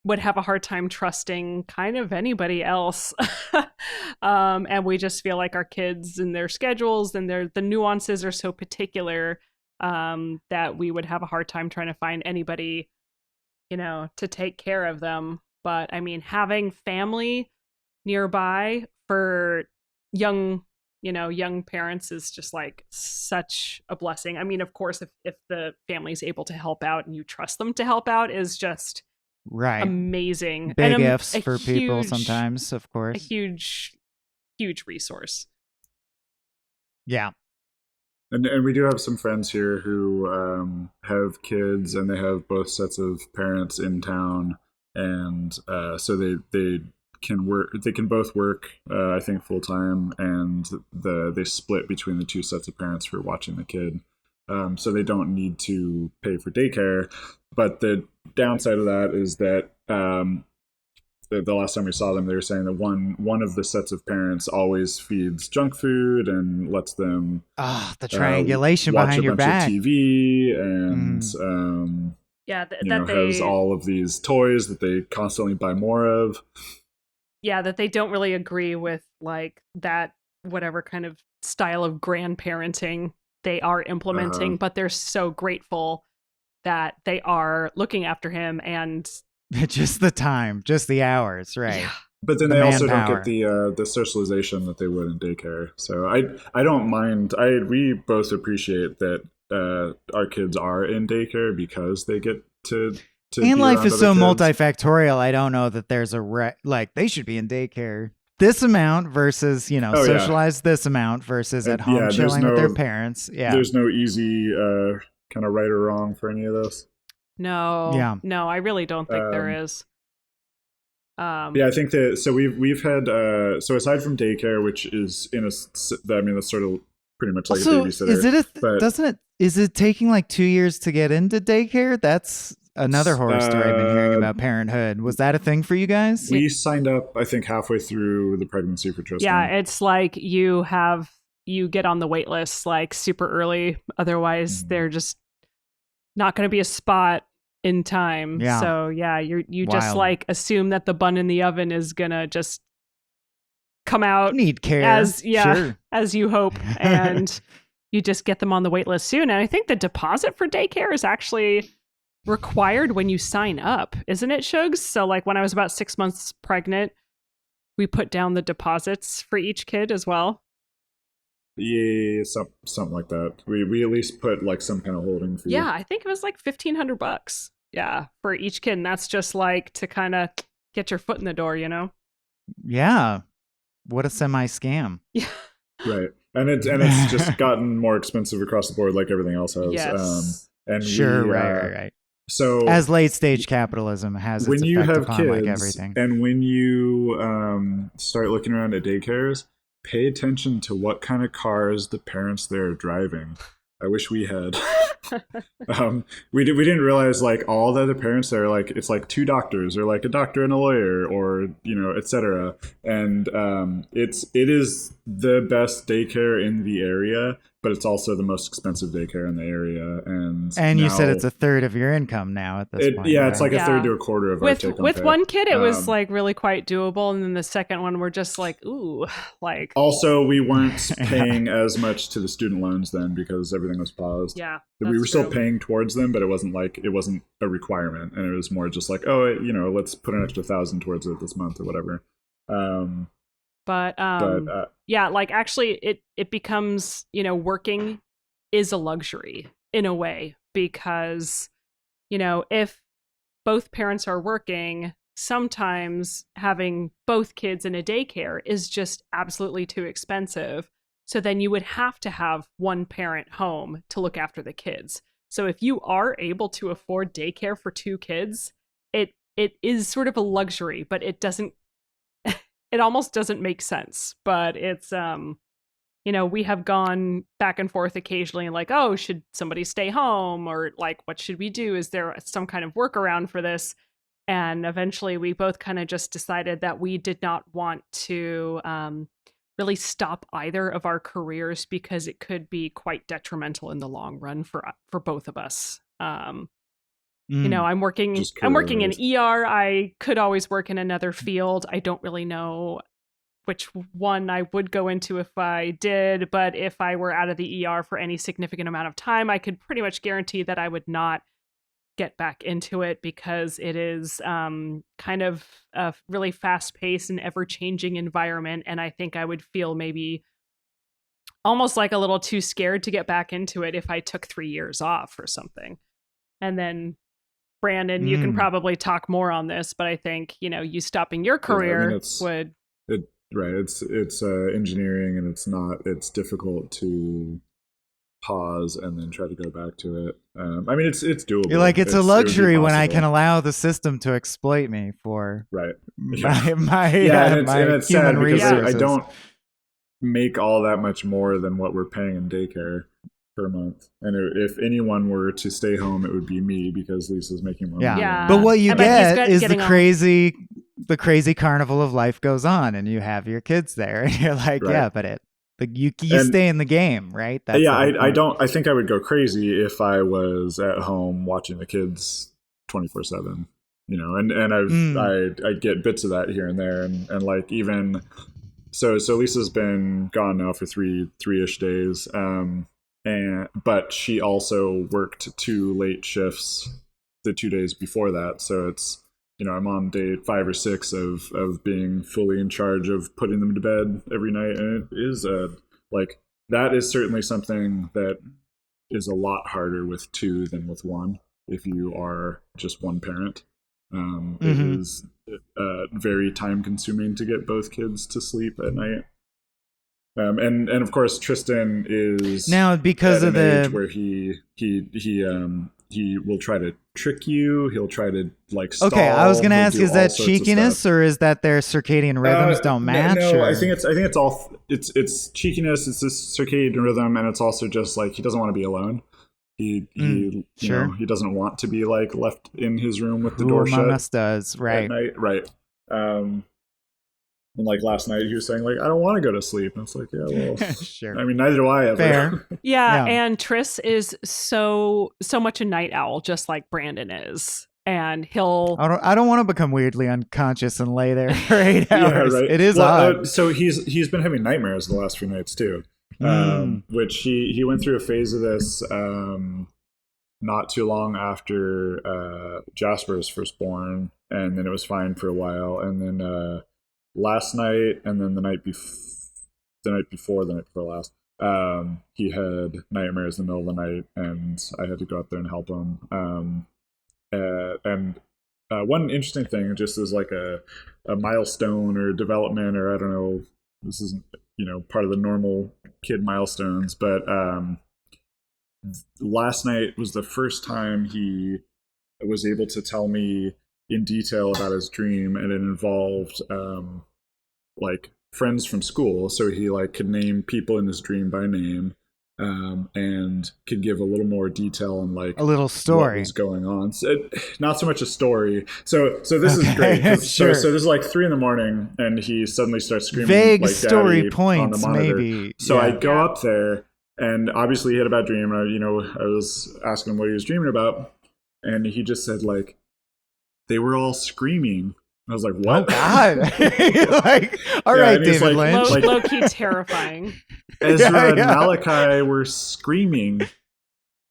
would have a hard time trusting kind of anybody else. And we just feel like our kids and their schedules and the nuances are so particular that we would have a hard time trying to find anybody, you know, to take care of them. But I mean, having family nearby for young parents is just like such a blessing. I mean, of course, if the family's able to help out and you trust them to help out is just amazing. Big and ifs for people sometimes, of course. A huge resource. Yeah. And we do have some friends here who have kids, and they have both sets of parents in town, and so they can work. They can both work, I think, full time, and they split between the two sets of parents for watching the kid. So they don't need to pay for daycare. But the downside of that is that the last time we saw them, they were saying that one of the sets of parents always feeds junk food and lets them the triangulation watch behind a your bunch back of TV and has all of these toys that they constantly buy more of. Yeah, that they don't really agree with, like that whatever kind of style of grandparenting they are implementing, but they're so grateful that they are looking after him and just the hours, right? Yeah. But then they also don't get the socialization that they would in daycare. So I don't mind. We both appreciate that our kids are in daycare because they get to and life is so multifactorial. I don't know that there's like they should be in daycare this amount versus socialize this amount versus at home chilling with their parents. Yeah, there's no easy kind of right or wrong for any of this. No, I really don't think there is. I think that so we've had so aside from daycare, which is that's sort of pretty much like also, a babysitter. Is it taking like 2 years to get into daycare? That's another horror story I've been hearing about Parenthood. Was that a thing for you guys? We signed up, I think, halfway through the pregnancy for Tristan. Yeah, it's like you get on the wait list like super early. Otherwise, they're just not going to be a spot in time. Yeah. So yeah, you just like assume that the bun in the oven is gonna just come out need care as you hope, and you just get them on the wait list soon. And I think the deposit for daycare is actually required when you sign up, isn't it, Shugs? So like when I was about 6 months pregnant, we put down the deposits for each kid as well. Yeah, something like that. We at least put like some kind of holding fee. Yeah, I think it was like $1,500. Yeah, for each kid. And that's just like to kind of get your foot in the door, you know? Yeah. What a semi-scam. Yeah. Right. And it's just gotten more expensive across the board, like everything else has. Yes. And Sure, we, right. So as late stage capitalism has its when you effect have upon like kids, everything. and when you start looking around at daycares, pay attention to what kind of cars the parents there are driving. I wish we had. We didn't realize like all the other parents there, like it's like two doctors or like a doctor and a lawyer or etc. And it is the best daycare in the area, but it's also the most expensive daycare in the area. And you now, said it's a third of your income now at this point. Yeah, right? it's like a third to a quarter of our take home with pay. one kid, it was like really quite doable, and then the second one, we're just like, ooh, like. Also, we weren't paying as much to the student loans then because everything was paused. Yeah, we were still paying towards them, but it wasn't a requirement, and it was more just like, oh, let's put an extra $1,000 towards it this month or whatever. Yeah, like actually, it becomes working is a luxury in a way, because if both parents are working, sometimes having both kids in a daycare is just absolutely too expensive. So then you would have to have one parent home to look after the kids. So if you are able to afford daycare for two kids, it is sort of a luxury, but it doesn't it almost doesn't make sense. But it's we have gone back and forth occasionally, like, oh, should somebody stay home, or like, what should we do? Is there some kind of workaround for this? And eventually we both kind of just decided that we did not want to really stop either of our careers, because it could be quite detrimental in the long run for both of us. I'm working in ER. I could always work in another field. I don't really know which one I would go into if I did, but if I were out of the ER for any significant amount of time, I could pretty much guarantee that I would not get back into it, because it is kind of a really fast-paced and ever-changing environment, and I think I would feel maybe almost like a little too scared to get back into it if I took 3 years off or something. And then Brandon, you can probably talk more on this, but I think you stopping your career would. Right, it's engineering, and it's difficult to pause and then try to go back to it. It's doable. You're like, it's a luxury when I can allow the system to exploit me for my it's human sad resources. Because I don't make all that much more than what we're paying in daycare per month, and if anyone were to stay home, it would be me, because Lisa's making more money. But what you get is the crazy carnival of life goes on, and you have your kids there, and you're like, but you stay in the game, right? That's I think I would go crazy if I was at home watching the kids 24/7, and I'd get bits of that here and there, and like, even so Lisa's been gone now for three-ish days, but she also worked 2 late shifts the 2 days before that, so it's I'm on day 5 or 6 of being fully in charge of putting them to bed every night, and it is that is certainly something that is a lot harder with 2 than with 1. If you are just one parent, it is very time consuming to get both kids to sleep at night. And of course Tristan is now, because of the age where he will try to trick you. He'll try to stall. Okay, I was going to ask, is that cheekiness, or is that their circadian rhythms don't match? No, I think it's all it's cheekiness. It's this circadian rhythm, and it's also just like he doesn't want to be alone. He he doesn't want to be left in his room with the door shut. Who does, right? At night, right. And last night he was saying I don't want to go to sleep, and it's like, yeah, well, sure. I mean, neither do I ever. Fair. Yeah, and Tris is so much a night owl, just like Brandon is, and he'll. I don't want to become weirdly unconscious and lay there for 8 hours. Right. It is odd. So he's been having nightmares the last few nights too, which he went through a phase of this not too long after Jasper was first born, and then it was fine for a while, and then. Last night, and then the night before last, he had nightmares in the middle of the night, and I had to go out there and help him. And one interesting thing, just as like a milestone or development, or I don't know, this isn't, part of the normal kid milestones, but last night was the first time he was able to tell me in detail about his dream, and it involved like friends from school. So he like could name people in his dream by name, and could give a little more detail on like a little story what was going on. So, not so much a story. So this is great. Sure. So this is like 3 a.m, and he suddenly starts screaming vague like story Daddy points, on the monitor. maybe. So I go up there, and obviously he had a bad dream. And I was asking him what he was dreaming about, and he just said like, they were all screaming. I was like, what? Oh, God. Like, all right, David Lynch. Low-key terrifying. Ezra and Malachi were screaming.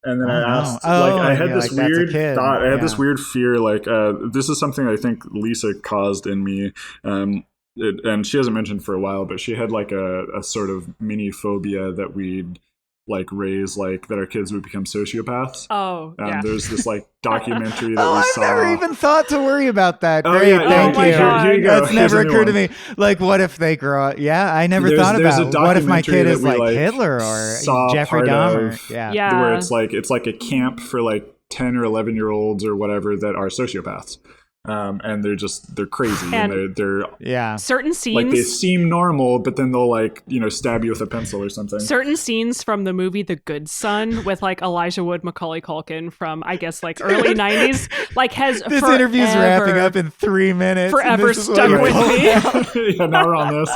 And then I asked, I had this weird thought. I had this weird fear, like, this is something I think Lisa caused in me. And she hasn't mentioned for a while, but she had like a sort of mini phobia that we'd like raise, like that our kids would become sociopaths. Oh, yeah. There's this like documentary that we I've saw. never even thought to worry about that. Oh, Great, yeah, thank you. Here you go. That's never occurred to me. Like, what if they grow up? Yeah, I never thought about what if my kid is like Hitler or Jeffrey Dahmer. Yeah. Where it's like a camp for like 10 or 11-year-olds or whatever that are sociopaths. And they're crazy, and they're certain scenes, like, they seem normal, but then they'll like stab you with a pencil or something. Certain scenes from the movie The Good Son with like Elijah Wood, Macaulay Culkin from I guess like early 90s, like has this interview's wrapping up in 3 minutes. Forever stuck with me. Yeah, now we're on this.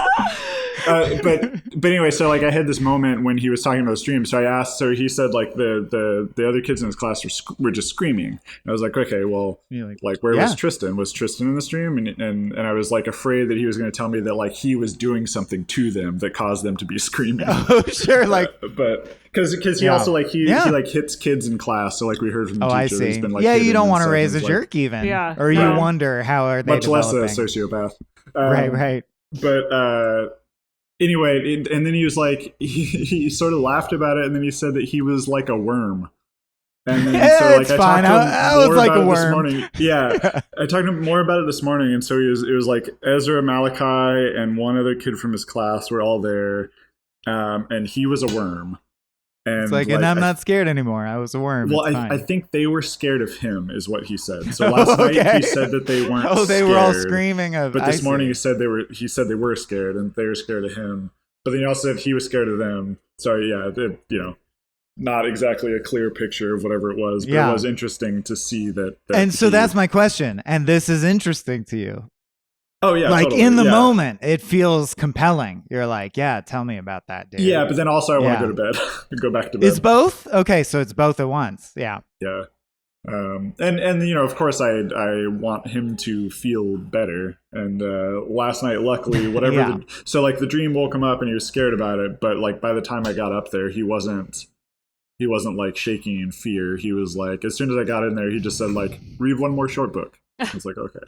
But anyway, so like I had this moment when he was talking about his dream. So I asked, so he said like the other kids in his class were just screaming. And I was like, okay, well, like where was Tristan? Was Tristan in the stream? And I was like afraid that he was going to tell me that like he was doing something to them that caused them to be screaming. Oh, sure, like, but because he also like he like hits kids in class. So like we heard from the teacher, I see. He's been, like, you don't want to raise a jerk even, or you wonder how are they much developing. less a sociopath. Right. But anyway, and then he was like, he sort of laughed about it, and then he said that he was like a worm. And then, so, like, it's fine. I was like a worm. This morning. Yeah, I talked to him more about it this morning, and so it was like Ezra, Malachi, and one other kid from his class were all there, and he was a worm. And it's like, and I'm not scared anymore. I was a worm. Well, I think they were scared of him, is what he said. So last night he said that they weren't. Oh, they were all screaming. But this morning he said they were scared, and they were scared of him. But then he also said he was scared of them. So yeah, not exactly a clear picture of whatever it was, but it was interesting to see that. And so that's my question. And this is interesting to you. Oh yeah, like totally. In the moment, it feels compelling. You're like, yeah, tell me about that, dude. Yeah, but then also I want to go to bed, go back to bed. It's both. Okay, so it's both at once. Yeah. Yeah, and of course I want him to feel better. And last night, luckily, whatever. So like the dream woke him up, and he was scared about it. But like by the time I got up there, he wasn't like shaking in fear. He was like, as soon as I got in there, he just said like, read one more short book. I was like, okay.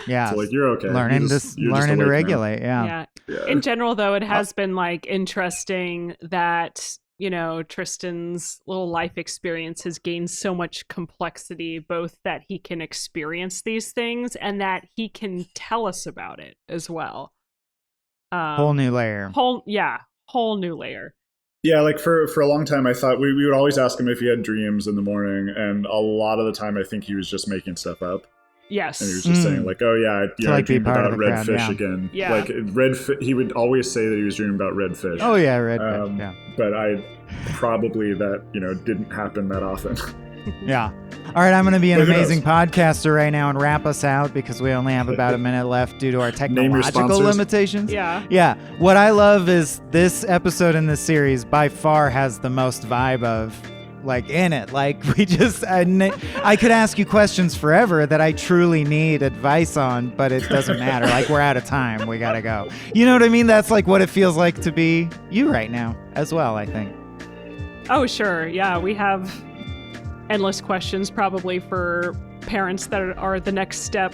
Yeah. So like, you're okay. Learning to regulate. Yeah. In general, though, it has been like interesting that, Tristan's little life experience has gained so much complexity, both that he can experience these things and that he can tell us about it as well. Whole new layer. Whole new layer. Yeah, like for a long time, I thought we would always ask him if he had dreams in the morning, and a lot of the time, I think he was just making stuff up. Yes, and he was just saying like, "Oh yeah, I dreamed about redfish again." Yeah, like redfish. He would always say that he was dreaming about redfish. Oh yeah, redfish. Yeah, but I probably that didn't happen that often. Yeah. All right, I'm going to be an amazing podcaster right now and wrap us out because we only have about a minute left due to our technological limitations. Yeah. What I love is this episode in this series by far has the most vibe of like in it. Like we just, I could ask you questions forever that I truly need advice on, but it doesn't matter. Like we're out of time. We got to go. You know what I mean? That's like what it feels like to be you right now as well, I think. Oh, sure. Yeah, we have endless questions probably for parents that are the next step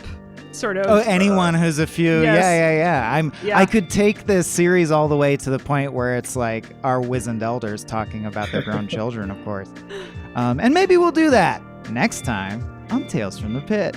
sort of. Oh, anyone who's a few. Yes. Yeah. I could take this series all the way to the point where it's like our wizened elders talking about their grown children, of course. And maybe we'll do that next time on Tales from the Pit.